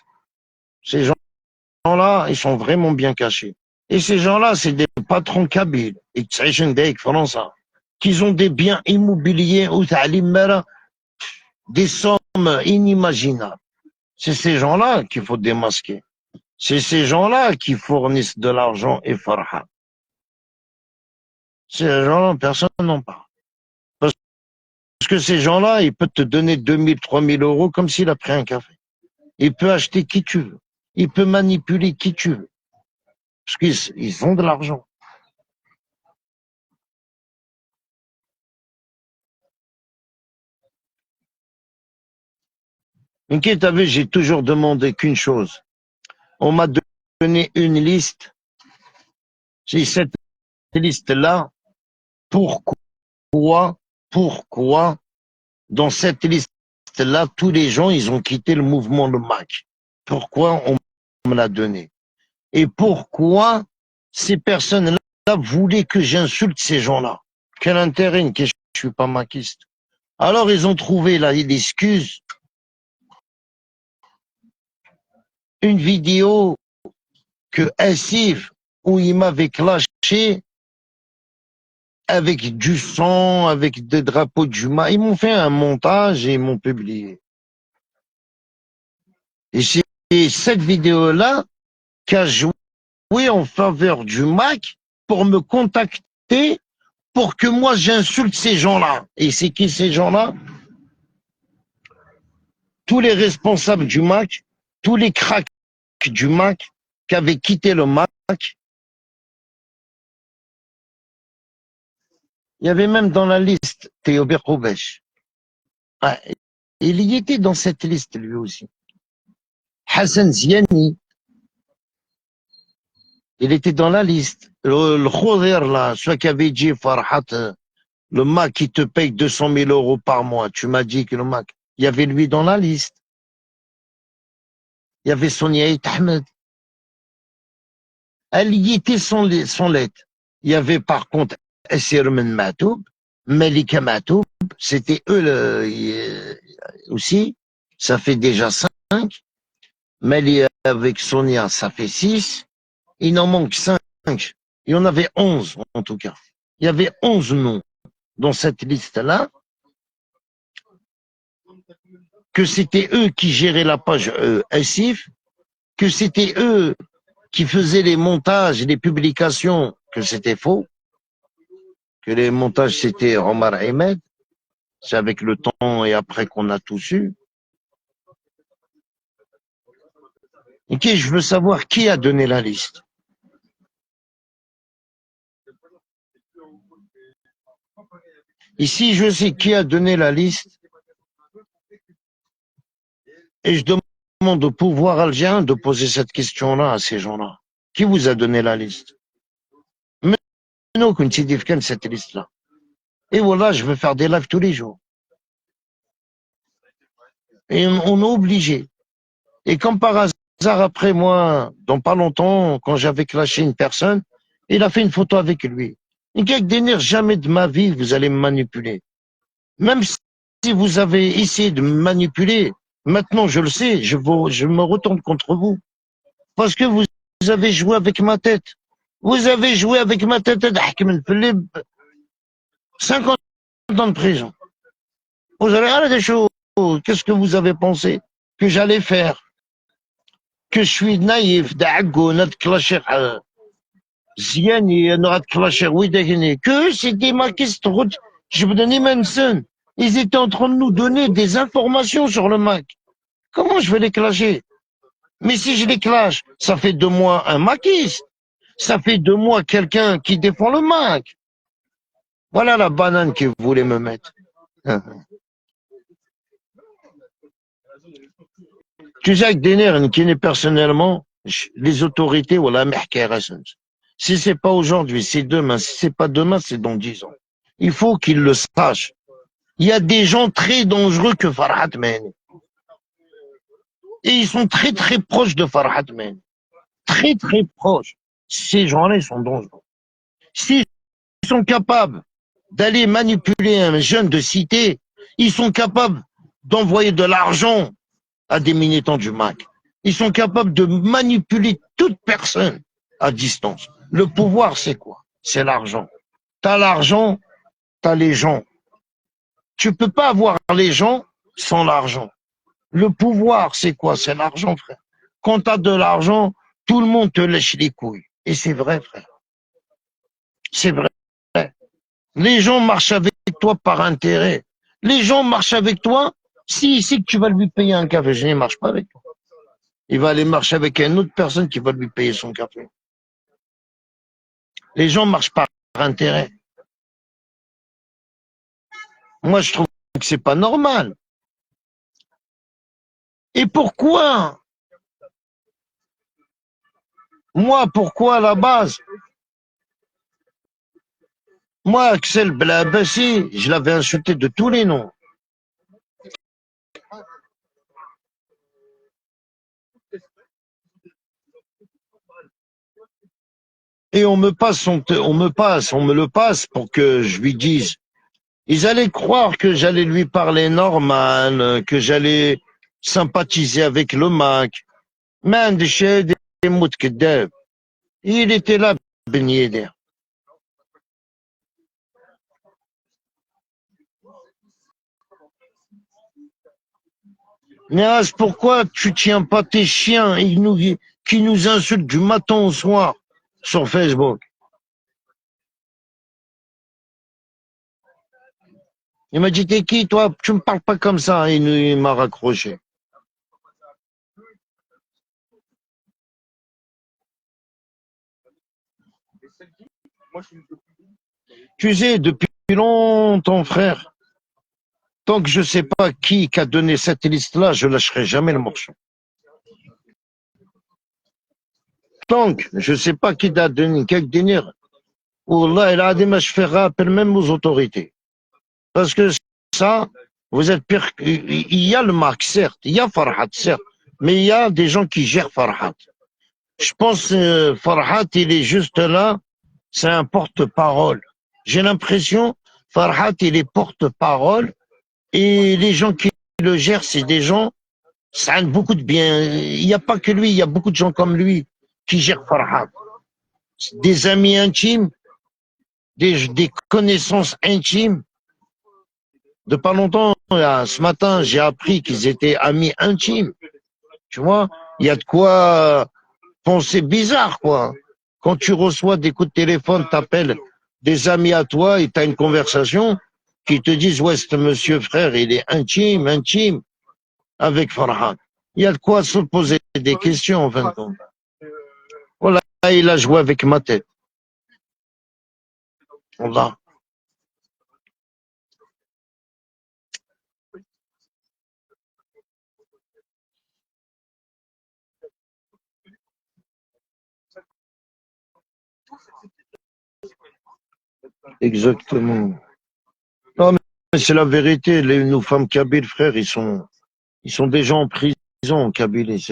Ces gens-là, ils sont vraiment bien cachés. Et ces gens-là, c'est des patrons kabyles, et français, qui ont des biens immobiliers ou des sommes inimaginables. C'est ces gens-là qu'il faut démasquer. C'est ces gens-là qui fournissent de l'argent et Farhad. Ces gens-là, personne n'en parle. Parce que ces gens-là, ils peuvent te donner 2000, 3000 euros comme s'il a pris un café. Il peut acheter qui tu veux. Il peut manipuler qui tu veux. Parce qu'ils ont de l'argent. Mais qui t'as vu, j'ai toujours demandé qu'une chose. On m'a donné une liste. J'ai cette liste-là. Pourquoi, dans cette liste-là, tous les gens, ils ont quitté le mouvement de MAC? Pourquoi on me l'a donné? Et pourquoi ces personnes-là voulaient que j'insulte ces gens-là? Quel intérêt que je suis pas maquiste? Alors ils ont trouvé l'excuse, une vidéo que Assif, où il m'avait clashé avec du sang, avec des drapeaux du MAC. Ils m'ont fait un montage et ils m'ont publié. Et c'est cette vidéo-là qui a joué en faveur du MAC pour me contacter pour que moi j'insulte ces gens-là. Et c'est qui ces gens-là? Tous les responsables du MAC, tous les cracks du MAC qui avaient quitté le MAC. Il y avait même dans la liste Théo Berkoubesh. Ah, il y était dans cette liste lui aussi. Hassan Ziani, il était dans la liste. Le Khoder là, celui qui avait dit Farhat, le MAC qui te paye 200 000 euros par mois. Tu m'as dit que le MAC, il y avait lui dans la liste. Il y avait Sonia et Ahmed. Elle y était sans lettre. Il y avait par contre Essirmen Matoub, Malika Matoub, c'était eux aussi. Ça fait déjà 5. Mali avec Sonia, ça fait 6. Il en manque 5. Il y en avait 11 en tout cas. Il y avait 11 noms dans cette liste-là. Que c'était eux qui géraient la page SIF, que c'était eux qui faisaient les montages, les publications, que c'était faux, que les montages c'était Omar Ahmed, c'est avec le temps et après qu'on a tout su. Ok, je veux savoir qui a donné la liste. Ici, je sais qui a donné la liste et je demande au pouvoir algérien de poser cette question-là à ces gens-là. Qui vous a donné la liste? Nous, qu'on s'y défend cette liste-là. Et voilà, je vais faire des lives tous les jours. Et on est obligé. Et comme par hasard, après moi, dans pas longtemps, quand j'avais clashé une personne, il a fait une photo avec lui. Et quelqu'un jamais de ma vie, vous allez me manipuler. Même si vous avez essayé de me manipuler, maintenant je le sais, je me retourne contre vous. Parce que vous avez joué avec ma tête. Vous avez joué avec ma tête. 50 ans de prison. Vous allez aller des choses. Qu'est-ce que vous avez pensé? que j'allais faire, que je suis naïf, que c'était ma question. Ils étaient en train de nous donner des informations sur le Mac. Comment je vais les clasher? Mais si je les clash, ça fait de moi un maquiste. Ça fait de moi quelqu'un qui défend le Mac. Voilà la banane que vous voulez me mettre. Tu sais que Dener, qui n'est personnellement, les autorités, voilà, si c'est pas aujourd'hui, c'est demain. Si c'est pas demain, c'est dans 10 ans. Il faut qu'ils le sachent. Il y a des gens très dangereux que Farhat Mehni. Et ils sont très très proches de Farhat Mehni. Très très proches. Ces gens-là, ils sont dangereux. S'ils sont capables d'aller manipuler un jeune de cité, ils sont capables d'envoyer de l'argent à des militants du MAC. Ils sont capables de manipuler toute personne à distance. Le pouvoir, c'est quoi? C'est l'argent. T'as l'argent, t'as les gens. Tu peux pas avoir les gens sans l'argent. Le pouvoir, c'est quoi? C'est l'argent, frère. Quand t'as de l'argent, tout le monde te lèche les couilles. Et c'est vrai, frère. C'est vrai. Les gens marchent avec toi par intérêt. Les gens marchent avec toi si que tu vas lui payer un café. Je ne marche pas avec toi. Il va aller marcher avec une autre personne qui va lui payer son café. Les gens marchent par intérêt. Moi, je trouve que c'est pas normal. Et pourquoi? Moi, pourquoi à la base? Moi, Axel Blabassi, je l'avais insulté de tous les noms. Et on me le passe pour que je lui dise. Ils allaient croire que j'allais lui parler normal, que j'allais sympathiser avec le Mac. Man, il était là, Ben Yedder. Néas, pourquoi tu tiens pas tes chiens qui nous insultent du matin au soir sur Facebook? Il m'a dit, t'es qui, toi? Tu me parles pas comme ça. Il m'a raccroché. Tu sais, depuis longtemps, frère, tant que je sais pas qui a donné cette liste-là, je lâcherai jamais le morceau. Tant que je sais pas qui a donné, quel délire. Wallah, il a dit, mais je fais rappel même aux autorités. Parce que ça, vous êtes pire. Il y a le Mac, certes, il y a Farhat, certes, mais il y a des gens qui gèrent Farhat. Je pense que Farhat, il est juste là, c'est un porte-parole. J'ai l'impression, Farhat, il est porte-parole, et les gens qui le gèrent, c'est des gens, ça a beaucoup de bien. Il n'y a pas que lui, il y a beaucoup de gens comme lui qui gèrent Farhat. Des amis intimes, des connaissances intimes. De pas longtemps, ce matin, j'ai appris qu'ils étaient amis intimes. Tu vois, il y a de quoi penser bizarre, quoi. Quand tu reçois des coups de téléphone, t'appelles des amis à toi et t'as une conversation qui te disent, ouais, ce monsieur frère, il est intime avec Farhat. Il y a de quoi se poser des questions, en fin de compte. Voilà, il a joué avec ma tête. Voilà. Exactement. Non, mais c'est la vérité. Nos femmes kabyles, frère, ils sont déjà en prison en Kabylie.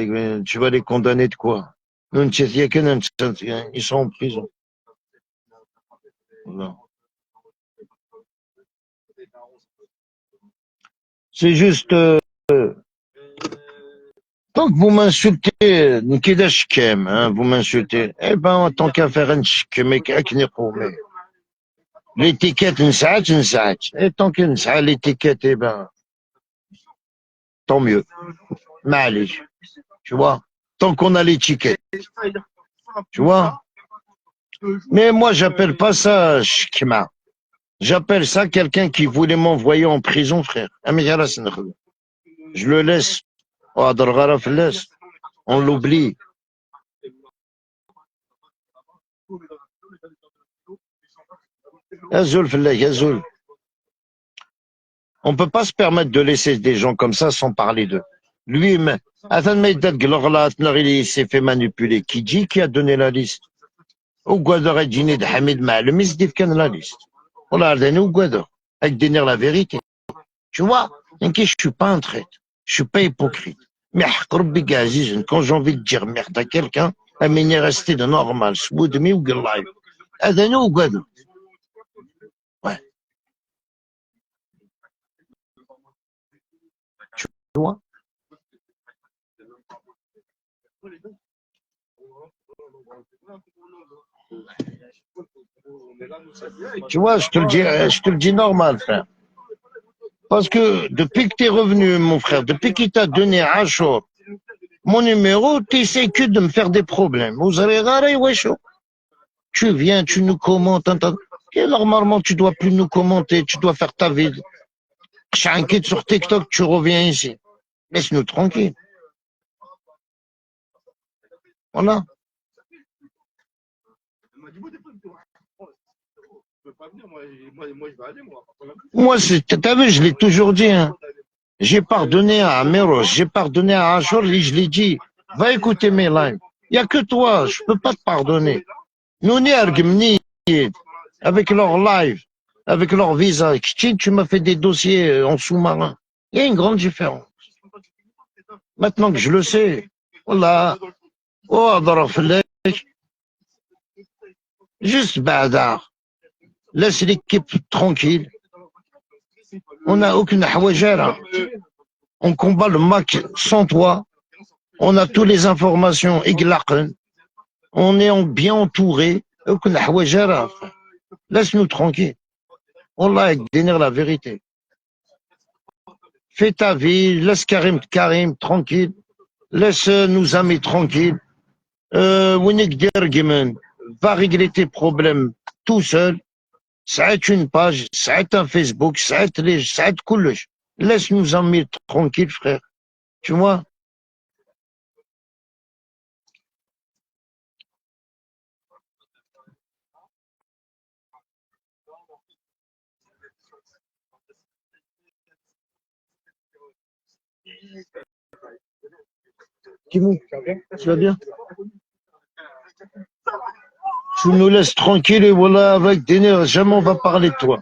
Tu vas les condamner de quoi? Ils sont en prison. Voilà. C'est juste, tant que vous m'insultez, vous m'insultez, eh ben, tant qu'à faire un shkemek, l'étiquette, et tant qu'il l'étiquette, eh ben, tant mieux. معليش. Tu vois, tant qu'on a l'étiquette. Tu vois. Mais moi, j'appelle pas ça shkma. J'appelle ça quelqu'un qui voulait m'envoyer en prison, frère. Je le laisse. On l'oublie. Azul, Azul. On peut pas se permettre de laisser des gens comme ça sans parler d'eux. Lui, il s'est fait manipuler. Qui dit qui a donné la liste? Ou Guador a dîné de Hamid Ma'alem, il se dit qu'il a la liste. On l'a donné au Guador. Avec dire la vérité. Tu vois, je suis pas un traître. Je suis pas hypocrite. Mais quand j'ai envie de dire merde à quelqu'un, elle est restée de normal. Sboudmi ou Galaï. Elle a donné au Guador. Ouais. Tu vois? Tu vois, je te le dis normal, frère. Parce que depuis que tu es revenu, mon frère, depuis qu'il t'a donné Achour, mon numéro, tu essaies que de me faire des problèmes. Tu viens, tu nous commentes. Et normalement, tu dois plus nous commenter, tu dois faire ta vie. T'inquiète sur TikTok, tu reviens ici. Laisse-nous tranquille. Voilà. Moi, t'as vu, je l'ai toujours dit, hein. J'ai pardonné à Améros, j'ai pardonné à Achour, et je l'ai dit, va écouter mes lives. Il n'y a que toi, je peux pas te pardonner. Nous, avec leur live, avec leur visa, tu m'as fait des dossiers en sous-marin. Il y a une grande différence. Maintenant que je le sais, voilà. Oh, juste badard. Laisse l'équipe tranquille. On n'a aucune hawajara. On combat le match sans toi. On a toutes les informations. On est bien entouré. Aucune hawajara. Laisse-nous tranquille. Allah donne la vérité. Fais ta vie. Laisse Karim tranquille. Laisse nos amis tranquilles. Va régler tes problèmes tout seul. C'est une page, c'est un Facebook, c'est كلش. Laisse nous amis tranquilles, frère. Tu vois? Timon, tu vas bien? Tu nous laisses tranquilles et voilà, avec des nerfs, jamais on va parler de toi.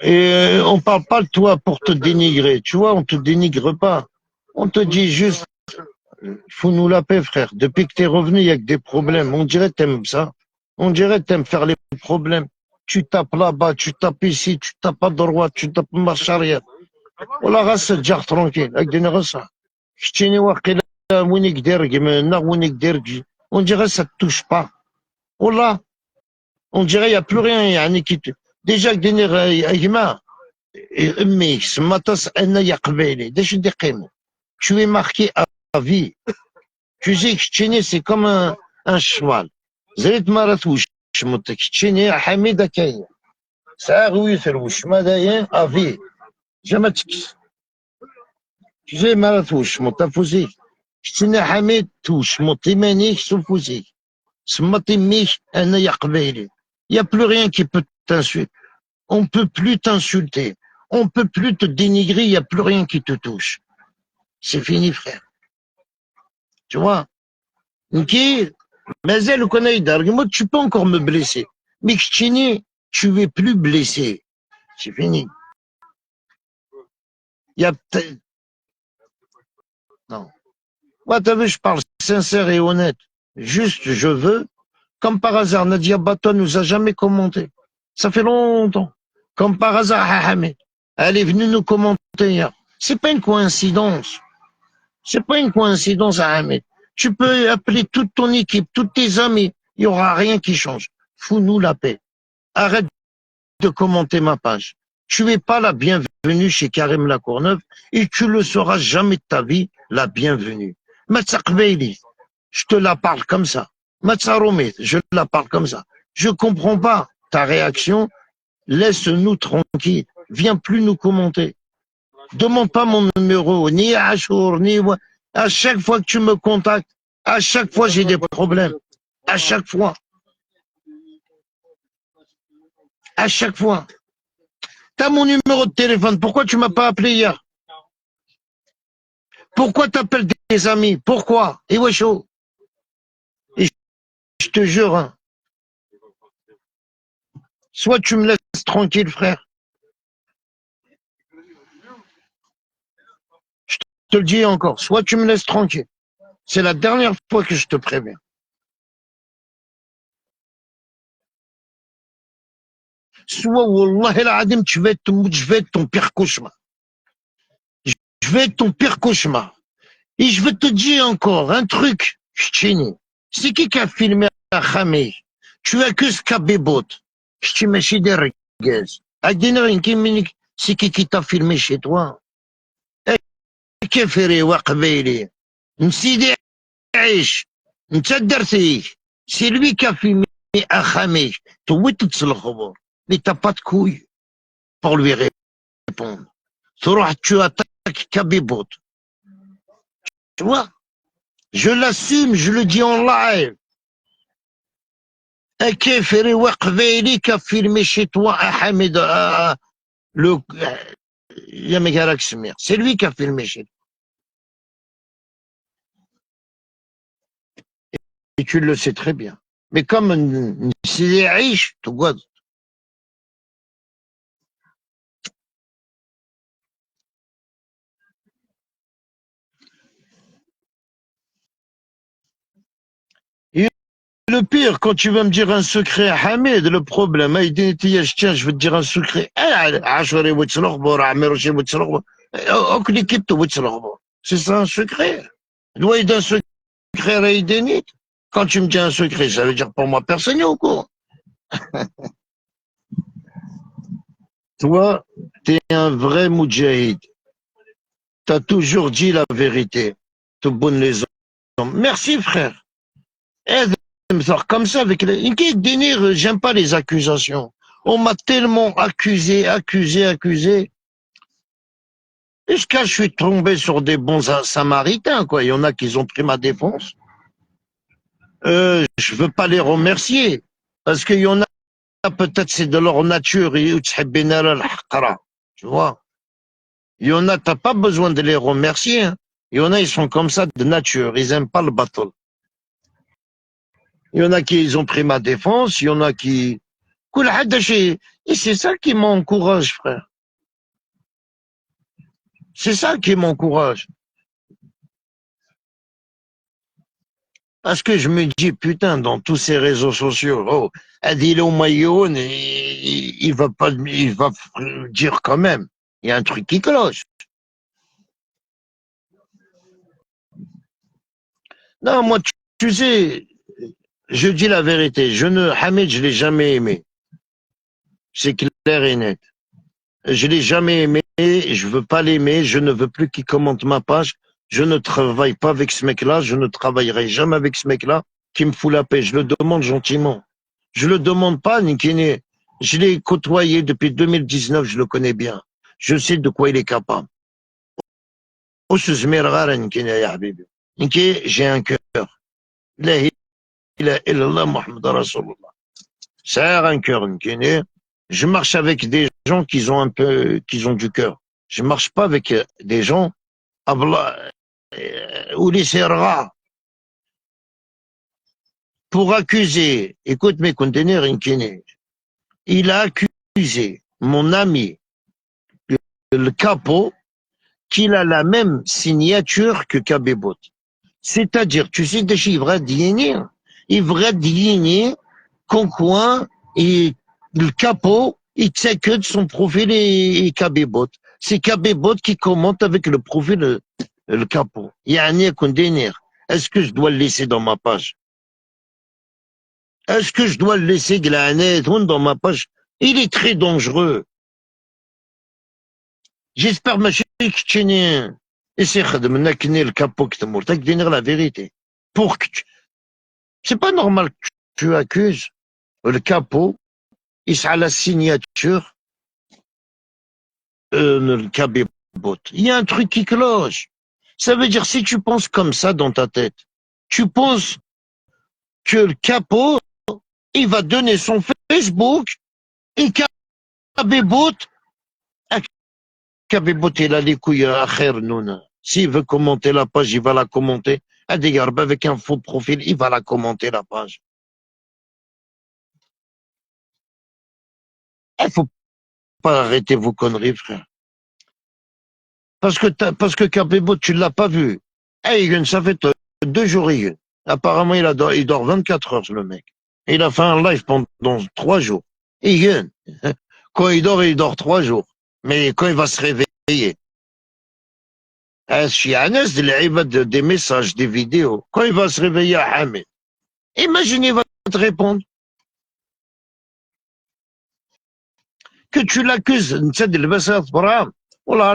Et on parle pas de toi pour te dénigrer, tu vois, on te dénigre pas. On te dit juste, faut nous la paix, frère. Depuis que t'es revenu, il y a que des problèmes. On dirait que t'aimes ça. On dirait que t'aimes faire les problèmes. Tu tapes là-bas, tu tapes ici, tu tapes à droite, tu tapes marche arrière. Voilà, reste déjà tranquille, avec des nerfs ça. On dirait que ça te touche pas. Voilà. On dirait qu'il n'y a plus rien. يعني déjà que des nerfs, mais ce matin, tu es marqué à vie. Tu sais que Tchéné, c'est comme un cheval. زريت مرة وشمتك تشيني حميدة كاين ساعة ويثر وشما داين افي جامتكس تجي مرة وشمت فوزيك تشيني حميد توشمطي مانيك سوفوزيك سمطي ميك انا يا قبيلي يا plus rien qui peut t'insulter. On peut plus t'insulter. On peut plus te dénigrer, il n'y a plus rien qui te touche. C'est fini, frère. Tu vois? Ok? Mais elle connaît d'argument, tu peux encore me blesser. Mais Kchtini, tu ne es plus blessé. C'est fini. Il y a peut-être. Non. Moi, t'as vu, je parle sincère et honnête. Juste, je veux. Comme par hasard, Nadia Baton nous a jamais commenté. Ça fait longtemps. Comme par hasard, Hahamé. Elle est venue nous commenter hier. C'est pas une coïncidence. C'est pas une coïncidence, Ahmed. Tu peux appeler toute ton équipe, tous tes amis. Il y aura rien qui change. Fous-nous la paix. Arrête de commenter ma page. Tu es pas la bienvenue. bienvenue chez Karim Lacourneuve et tu le sauras jamais de ta vie, la bienvenue. Matsakbeili, je te la parle comme ça. Matsaroumit, je la parle comme ça. Je comprends pas ta réaction. Laisse-nous tranquilles. Viens plus nous commenter. Demande pas mon numéro, ni à Achour, ni... À chaque fois que tu me contactes, à chaque fois j'ai des problèmes. À chaque fois. À chaque fois. T'as mon numéro de téléphone. Pourquoi tu m'as pas appelé hier? Pourquoi t'appelles des amis? Pourquoi? Et ouais, chaud. Et je te jure, hein, soit tu me laisses tranquille, frère. Je te le dis encore. Soit tu me laisses tranquille. C'est la dernière fois que je te préviens. Soit, wallah el adim, je vais être ton pire cauchemar. Je vais être ton pire cauchemar. Et je vais te dire encore un truc, ch'tini. C'est qui a filmé à Khamé? Tu accuses Kabibot. Ch'timachi des reguez. C'est qui t'a filmé chez toi? كيفري وقبيلي نسيدي عيش انت درتي سي لوي كا في اخامي تويت الخبر مي تا با كوي pour lui répondre تروح tu attaques Kabibot. Tu vois, je l'assume, je le dis en live. كيفري وقبيلي كا فيلمي chez toi حميد le يا مكارك سمير c'est lui qui a filmé chez toi. Et tu le sais très bien. Mais comme s'il est riche, tu vois. Et le pire, quand tu vas me dire un secret, Hamid, le problème, tiens, je veux te dire un secret. C'est ça un secret. Doit être un secret Raïdénit. Quand tu me dis un secret, ça veut dire pour moi personne ou quoi? Toi, t'es un vrai moudjahid. T'as toujours dit la vérité. Tout bonne les hommes. Merci, frère. Aide me faire comme ça avec les... J'aime pas les accusations. On m'a tellement accusé. Jusqu'à je suis tombé sur des bons samaritains, quoi. Il y en a qui ont pris ma défense. Je veux pas les remercier. Parce qu'il y en a, peut-être c'est de leur nature. Tu vois. Il y en a, t'as pas besoin de les remercier. Hein. Il y en a, ils sont comme ça de nature. Ils aiment pas le battle. Il y en a qui ils ont pris ma défense. Il y en a qui... Et c'est ça qui m'encourage, frère. C'est ça qui m'encourage. Parce que je me dis, putain, dans tous ces réseaux sociaux, oh, Adilo Mayoun, il va dire quand même, il y a un truc qui cloche. Non, moi, tu sais, je dis la vérité. Hamid, je l'ai jamais aimé. C'est clair et net. Je l'ai jamais aimé, je veux pas l'aimer, je ne veux plus qu'il commente ma page. Je ne travaille pas avec ce mec-là, je ne travaillerai jamais avec ce mec-là qui me fout la paix. Je le demande gentiment. Je le demande pas, Nikine. Je l'ai côtoyé depuis 2019, je le connais bien. Je sais de quoi il est capable. J'ai un cœur. La ilaha illallah Muhammad Rasulullah. Ça a un cœur, Nikine. Je marche avec des gens qui ont du cœur. Je marche pas avec des gens ou les serra pour accuser. Écoute mes conteneurs, il a accusé mon ami, le capot, qu'il a la même signature que Kabibot. C'est-à-dire, tu sais, il devrait dire qu'en quoi le capot, il sait que de son profil et Kabibot. C'est Kabibot qui commente avec le profil le capot. Est-ce que je dois le laisser dans ma page? Est-ce que je dois le laisser glaner dans ma page? Il est très dangereux. J'espère ماشي كتشيني يسي خدمنا كني الكابو كتمور تاك دينيغ la vérité. Pour que tu... C'est pas normal que tu accuses le capot, il sera la signature, le cabot. Il y a un truc qui cloche. Ça veut dire, si tu penses comme ça dans ta tête, tu penses que le capot, il va donner son Facebook et Cabébot, Cabébot, il a les couilles à Khairnoun. S'il veut commenter la page, il va la commenter. Adegarbe avec un faux profil, il va la commenter la page. Il faut pas arrêter vos conneries, frère. Parce que Cabébot, tu l'as pas vu. Eh, ça fait 2 jours, Egan. Apparemment, il dort 24 heures, le mec. Il a fait un live pendant 3 jours. Egan, quand il dort 3 jours. Mais quand il va se réveiller, des messages, des vidéos. Quand il va se réveiller à Hamid, imaginez, il va te répondre. Que tu l'accuses,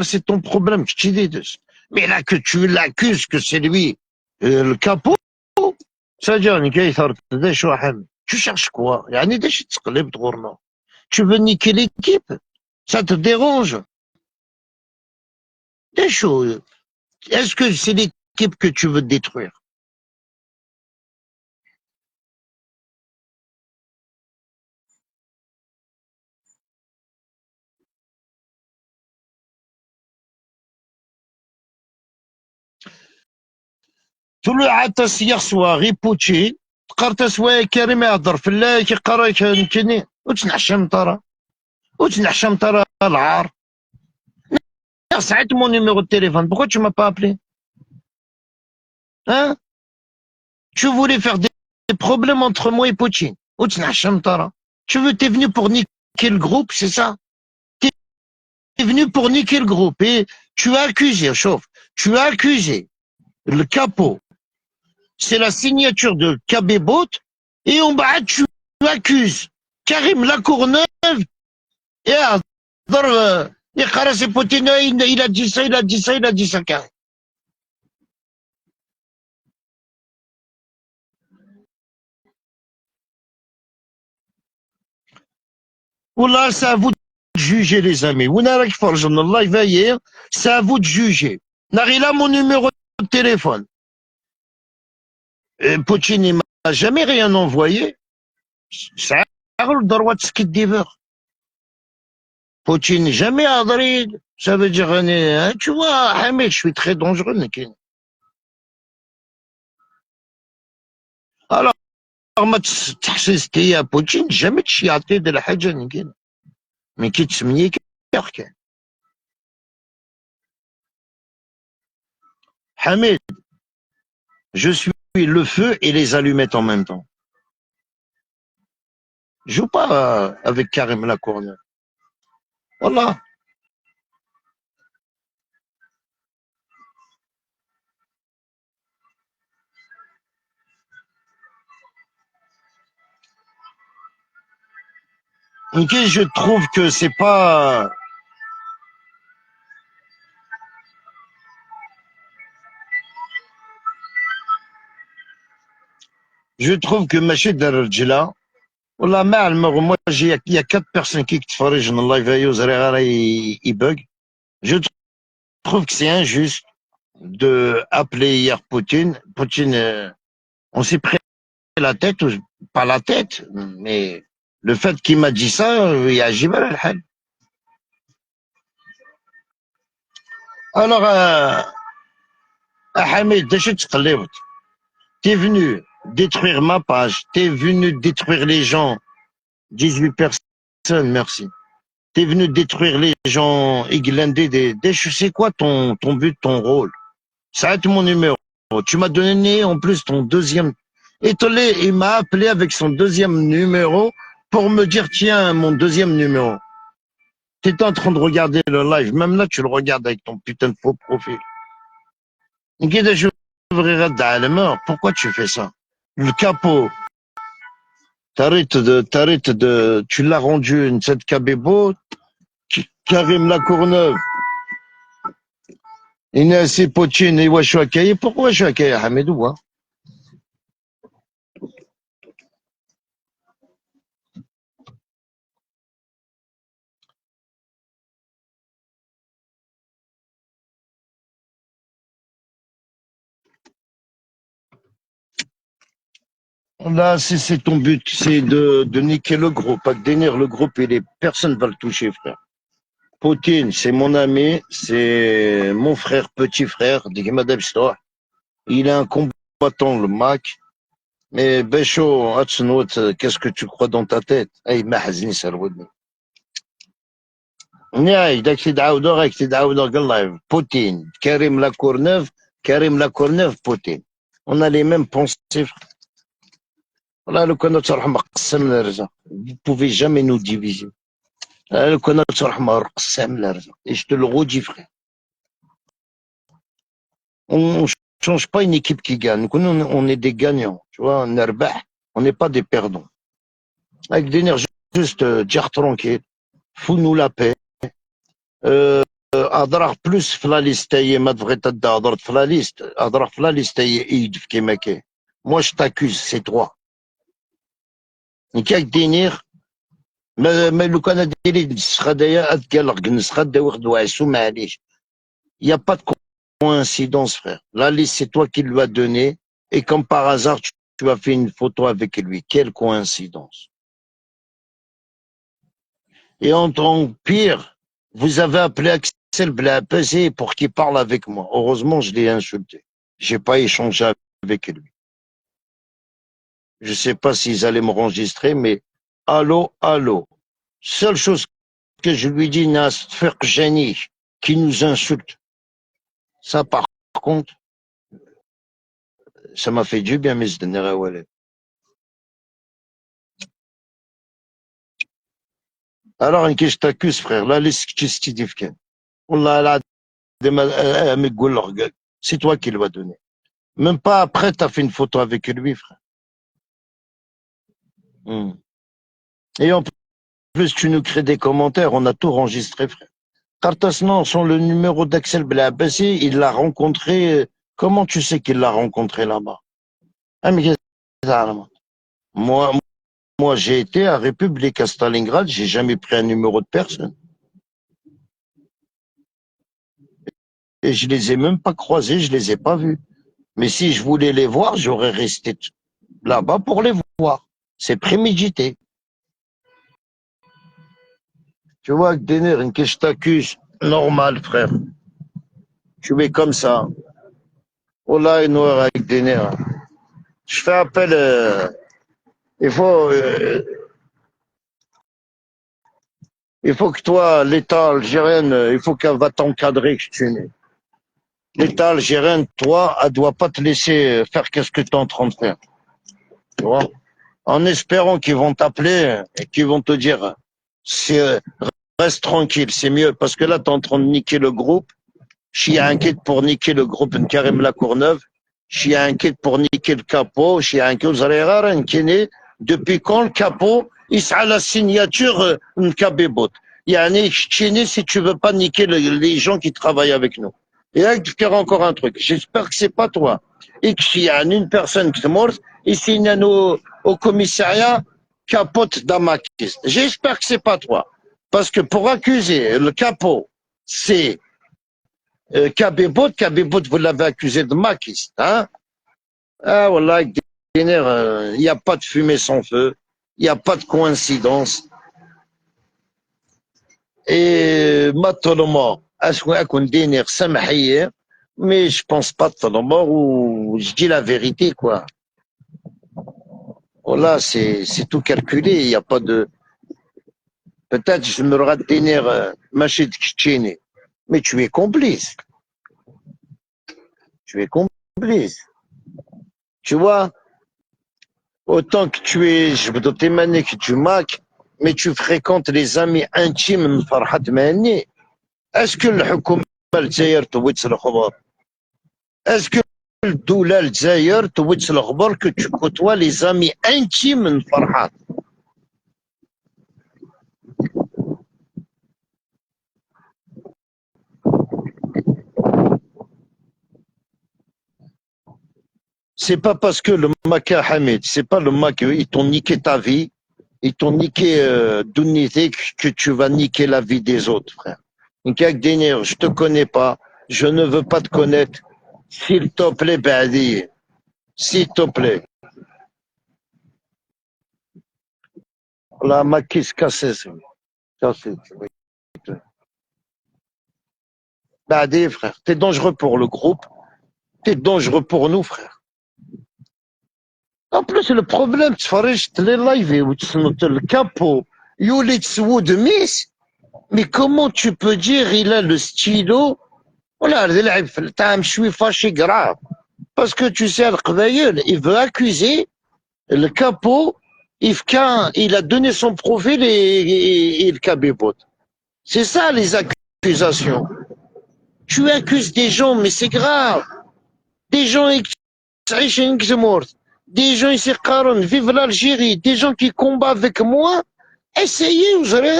c'est ton problème, mais là que tu l'accuses que c'est lui, le capot, ça veut dire, tu cherches quoi? Tu veux niquer l'équipe? Ça te dérange? Des choses. Est-ce que c'est l'équipe que tu veux détruire? طلعت hier soir يبوتشي قرت سوايا كريم يهضر في الله كيقرا كني وتنحشم ترى ترى العار ساعات mon numéro de téléphone pourquoi tu m'as pas appelé hein tu voulais faire des problèmes entre moi et Poutine وتنحشم ترى t'es venu pour niquer le groupe c'est ça t'es venu pour niquer le groupe et tu as accusé chauffe tu as accusé le capot. C'est la signature de Cabébot, et on bat, tu accuses Karim Lacourneuve, et Poutine, il a dit ça, il a dit ça, il a dit ça, Karim. Wallah, c'est à vous de juger, les amis. C'est à vous de juger. Narila, mon numéro de téléphone. Poutine, il m'a jamais rien envoyé. Ça a le droit de ce qu'il dit. Poutine, jamais adré. Ça veut dire, hein, tu vois, Hamid, je suis très dangereux, Nikin. Alors, ما تحسس يا بوتين jamais تشيعطي ديال الحاجة نكين مي كي تسميك يحكي Hamid, je suis le feu et les allumettes en même temps. Je joue pas avec Karim Lacourneuve. Voilà. Ok, je trouve que c'est pas... Je trouve que Machid Darjila, والله ما علمه moi il y a 4 personnes qui تفرجوا dans live il bug. Je trouve que c'est injuste de appeler hier Poutine. Poutine, on s'est pris la tête, ou pas la tête, mais le fait qu'il m'a dit ça, il y a Jibal al-Hal. Alors, Hamid, t'es venu détruire ma page, t'es venu détruire les gens, 18 personnes, merci. T'es venu détruire les gens, églander je sais quoi ton but, ton rôle. Ça va être mon numéro. Tu m'as donné en plus ton deuxième. Étonné, il m'a appelé avec son deuxième numéro pour me dire tiens, mon deuxième numéro. T'étais en train de regarder le live. Même là, tu le regardes avec ton putain de faux profil. Pourquoi tu fais ça? Le capot. Tu l'as rendu une cette Cabébo. Karim Lacourneuve. Inès et Poutine et واش هكايا pourquoi واش هكايا حميد هو Là, c'est ton but, c'est de niquer le groupe, pas de dénir le groupe et les personnes ne va le toucher, frère. Poutine, c'est mon ami, c'est mon frère, petit frère, il est un combattant, le Mac. Mais Bécho, qu'est-ce que tu crois dans ta tête? Hey, mahzini sarwadni. Niaï, داك تدعاودو غيك تدعاودو قال Poutine, Karim Lacourneuve, Poutine. On a les mêmes pensées. Là, le connaît قسم الرزق. Vous pouvez jamais nous diviser. Là, le connaît قسم الرزق. Et je te le redis, frère. On ne change pas une équipe qui gagne. On est des gagnants. Tu vois, on n'est pas des perdants. Avec d'énergie, juste, dire tranquille. Fous-nous la paix. أضرح بلوس في لا ليست تاهي ما تبغي تهضر في لا ليست أضرح في لا ليست تاهي يدف كيما كاين موا جو تاكوز سي توا نكاك دينيغ ما لو كان ديري النسخة دايا أتقالك النسخة دا واخد وعسو معليش y a pas de coïncidence frère la liste c'est toi qui lui as donné et comme par hasard tu as fait une photo avec lui quelle coïncidence et en tant que pire vous avez appelé Axel Blapesé pour qu'il parle avec moi. Heureusement, je l'ai insulté. J'ai pas échangé avec lui. Je sais pas s'ils allaient m'enregistrer, mais allô, allô. Seule chose que je lui dis, Nas Ferjani, qui nous insulte. Ça, par contre, ça m'a fait du bien, mes Wallet. Alors, une question, je t'accuse, frère. Là, laisse que tu stidifies. Wallah, c'est toi qui lui as donné. Même pas après, tu as fait une photo avec lui, frère. Et en plus, tu nous crées des commentaires, on a tout enregistré, frère. Cartasnan, son le numéro d'Axel Blabassi, il l'a rencontré. Comment tu sais qu'il l'a rencontré là-bas? Ah, mais moi, moi, j'ai été à République à Stalingrad, j'ai jamais pris un numéro de personne. Et je les ai même pas croisés, je les ai pas vus. Mais si je voulais les voir, j'aurais resté là-bas pour les voir. C'est prémédité. Tu vois, Denner, une question t'accuse, normal, frère. Tu es comme ça. Oh là, une noire avec Denner. Je fais appel, il faut, il faut que toi, l'État algérien, il faut qu'elle va t'encadrer, que tu n'es. L'État algérien, toi, elle doit pas te laisser faire qu'est-ce que tu es en train de faire. Tu vois? En espérant qu'ils vont t'appeler et qu'ils vont te dire, reste tranquille, c'est mieux, parce que là, tu es en train de niquer le groupe. Je suis inquiète pour niquer le groupe de Karim Lacourneuve. Je suis inquiète pour niquer le capot. Je suis inquiète. Depuis quand le capot, il sera la signature de Kabebot. Il y a un échine si tu veux pas niquer les gens qui travaillent avec nous. Et là, je te dirai encore un truc. J'espère que c'est pas toi. Et qu'il y a une personne qui est morte, ici, au commissariat, capote d'Amakis. J'espère que c'est pas toi. Parce que pour accuser le capot, c'est Kabebot, vous l'avez accusé de maquiste, hein? Ah, voilà, il n'y a pas de fumée sans feu, il n'y a pas de coïncidence. Et maintenant, mais je pense pas de mort ou je dis la vérité, quoi. Voilà, c'est tout calculé, il n'y a pas de. Peut-être je me rate Machid Kchini, mais tu es complice. Tu es complice. Tu vois, autant que tu es, je veux t'émaner que tu maques, mais tu fréquentes les amis intimes de Farhat Mahani. Est-ce que le Hukuma الجزائر تويتس الخبر? Est-ce que le Doula الجزائر تويتس الخبر que tu côtoies les amis intimes de Farhat? c'est pas parce que le Maka Hamid, c'est pas le Maka, ils t'ont niqué ta vie, ils t'ont niqué Dunité que tu vas niquer la vie des autres, frère. Je te connais pas, je ne veux pas te connaître. S'il te plaît, Badi, s'il te plaît. La maquise cassée, Badi, frère, t'es dangereux pour le groupe, t'es dangereux pour nous, frère. En plus, le problème, tu ferais les lives où tu le capot, Yulit Swood Miss. Mais comment tu peux dire il a le stylo? Voilà, je suis fâché grave. Parce que tu sais, il veut accuser le capot, il a donné son profil et le cabibote. C'est ça les accusations. Tu accuses des gens, mais c'est grave. Des gens des gens ici vivent l'Algérie, des gens qui combattent avec moi. Essayez, vous allez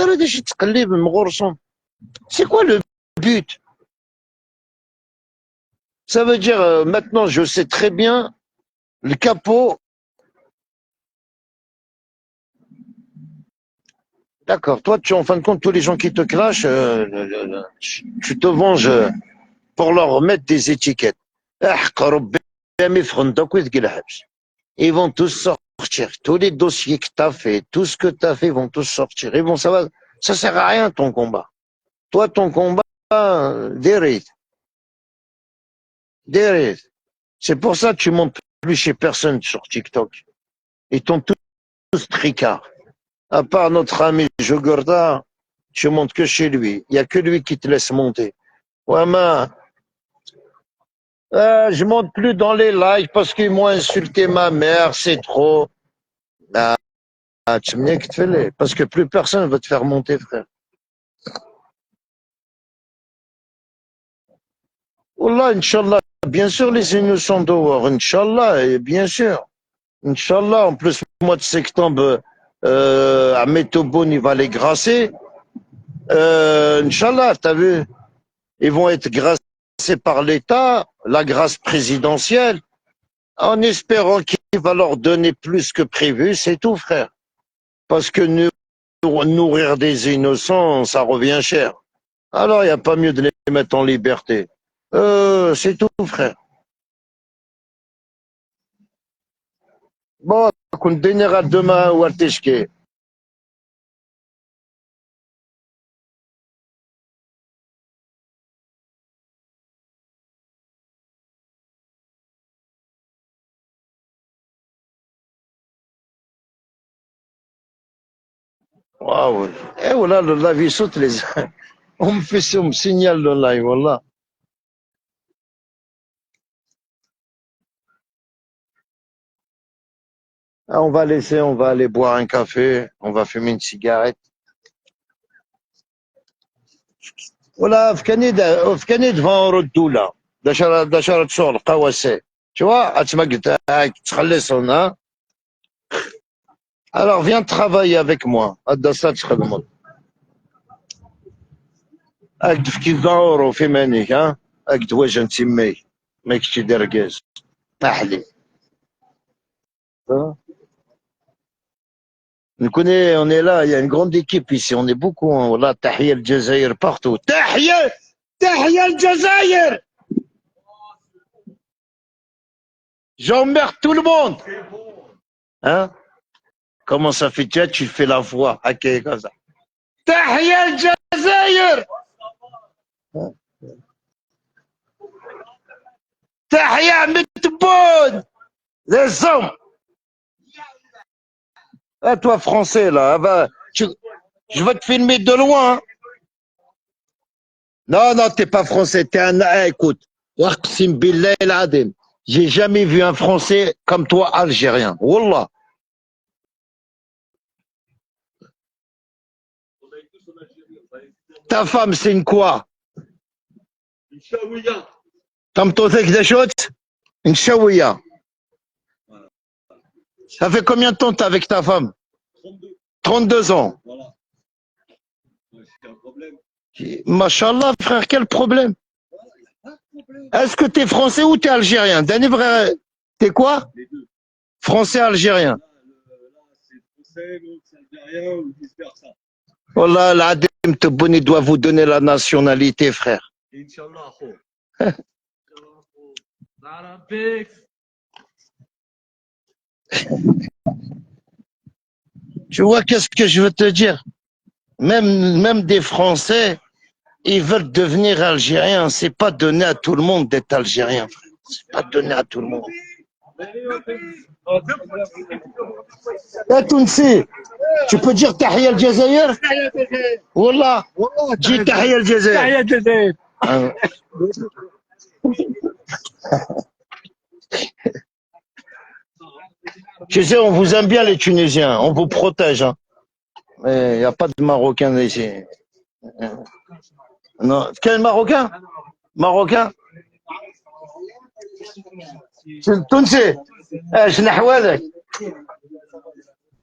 c'est quoi le but? Ça veut dire, maintenant, je sais très bien, le capot. D'accord, toi, en fin de compte, tous les gens qui te clashent, tu te venges pour leur mettre des étiquettes. Ils vont tous sortir. Tous les dossiers que tu as fait, tout ce que tu as fait, vont tous sortir. Ça sert à rien ton combat. Toi, ton combat, dérive. C'est pour ça que tu montes plus chez personne sur TikTok. Ils t'ont tous tricards. À part notre ami Jogurda, tu montes que chez lui. Il n'y a que lui qui te laisse monter. Ouais, mais, je monte plus dans les lives parce qu'ils m'ont insulté ma mère, c'est trop. Ah, tu me dis que tu fais les. Parce que plus personne ne va te faire monter, frère. Wallah, Inch'Allah, bien sûr, les innocents dehors, Inch'Allah, et bien sûr. Inch'Allah, en plus, le mois de septembre, Ahmed Tobon, il va les grasser. Inch'Allah, t'as vu? Ils vont être grassés par l'État, la grâce présidentielle, en espérant qu'il va leur donner plus que prévu, c'est tout, frère. Parce que nourrir des innocents, ça revient cher. Alors, il n'y a pas mieux de les mettre en liberté. C'est tout, frère. Bon, qu'on donnera demain ou à Teshke. Waouh. Eh voilà, le live, il saute les. On me signale le live, voilà. Ah, on va aller boire un café, on va fumer une cigarette. Voilà, فكاني devant الدولة داشرة شغل قواسي. Tu vois, تخلصون, hein. Alors, viens travailler avec moi. هذا تخدمون. هاك تفكي الدور وفي مانيك, hein. هاك دواجن تيمي. ماك شي درقاز. أحلي. On est là, il y a une grande équipe ici, on est beaucoup. Hein. Voilà, Tahia El Jazair partout. Tahia El Jazair. J'emmerde tout le monde. Hein? Comment ça fait? Tiens, tu fais la voix. Ok, comme ça. Tahia El Jazair. Tahia Mitboun. Les hommes. Ah, toi, français, là, je vais te filmer de loin. Non, non, t'es pas français, t'es un. Écoute, j'ai jamais vu un français comme toi, algérien. Wallah. Ta femme, c'est une quoi? Une chaouia. Une chaouia. Ça fait combien de temps que t'es avec ta femme? 32 ans. Voilà. C'est un problème. Machallah, frère, quel problème? Est-ce que t'es français ou t'es algérien? Dani, frère. T'es quoi? Français algérien. Wallah, l'Adim Tebboune doit vous donner la nationalité, frère. Inch'Allah. Tu vois, qu'est-ce que je veux te dire? Même des Français, ils veulent devenir Algériens. C'est pas donné à tout le monde d'être Algérien. C'est pas donné à tout le monde. Eh, Tounsi, tu peux dire Tahia al-Jazair? Wallah, dis Tahia al-Jazair. Ah. Tu sais, on vous aime bien les Tunisiens, on vous protège. Hein. Mais il n'y a pas de Marocains ici. Non. Quel Marocain? Marocain? تونسي شنو احوالك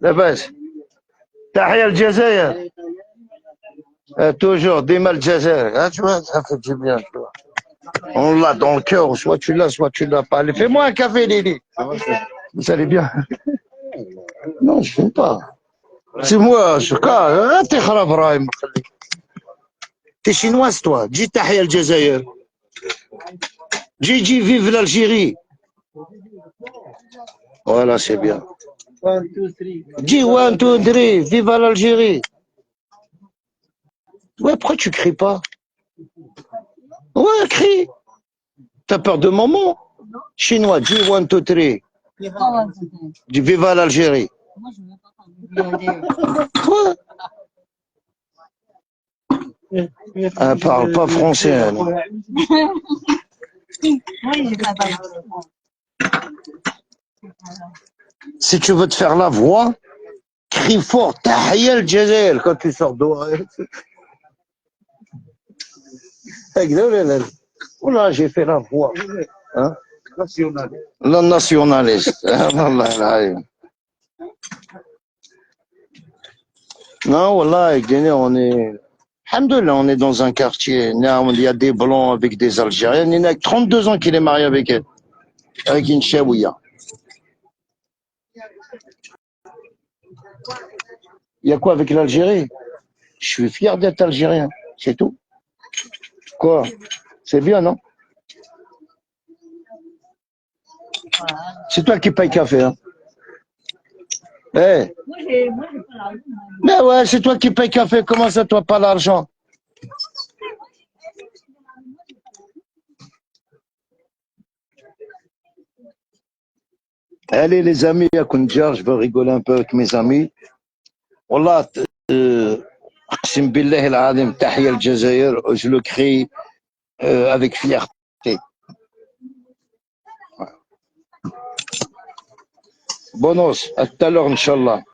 لاباس تحية الجزائر toujours ديما الجزائر tu vois ça fait du bien tu vois. On l'a dans le cœur soit tu l'as pas allez fais-moi un café Lily vous allez bien non je fume pas c'est moi je cas t'es خراب رايم t'es chinoise toi dis تحية الجزائر dis vive l'Algérie. Voilà, c'est bien. 1, 2, 3. Dis 1, 2, 3, vive l'Algérie. Ouais, pourquoi tu cries pas? Ouais, crie. T'as peur de maman? Chinois, dis 1, 2, 3. Dis vive l'Algérie. Ouais. Elle parle pas français. Elle. Si tu veux te faire la voix, crie fort, Tahia al-Jazair quand tu sors dehors. Oula, j'ai fait la voix. Hein? La nationaliste. Non, voilà, on est. Alhamdoulilah, on est dans un quartier. Il y a des blancs avec des Algériens. Il y a 32 ans qu'il est marié avec elle. Avec une chaouia. Il y a quoi avec l'Algérie? Je suis fier d'être algérien, c'est tout. Quoi? C'est bien, non? C'est toi qui paye café, hein? Hey. Mais ouais, c'est toi qui paye café, comment ça, toi, pas l'argent? Allez, les amis, à Koundjar, je veux rigoler un peu avec mes amis. Wallah, أقسم بالله العظيم تحية الجزائر je le crie avec fierté. Bonos, à tout à l'heure, Inch'Allah.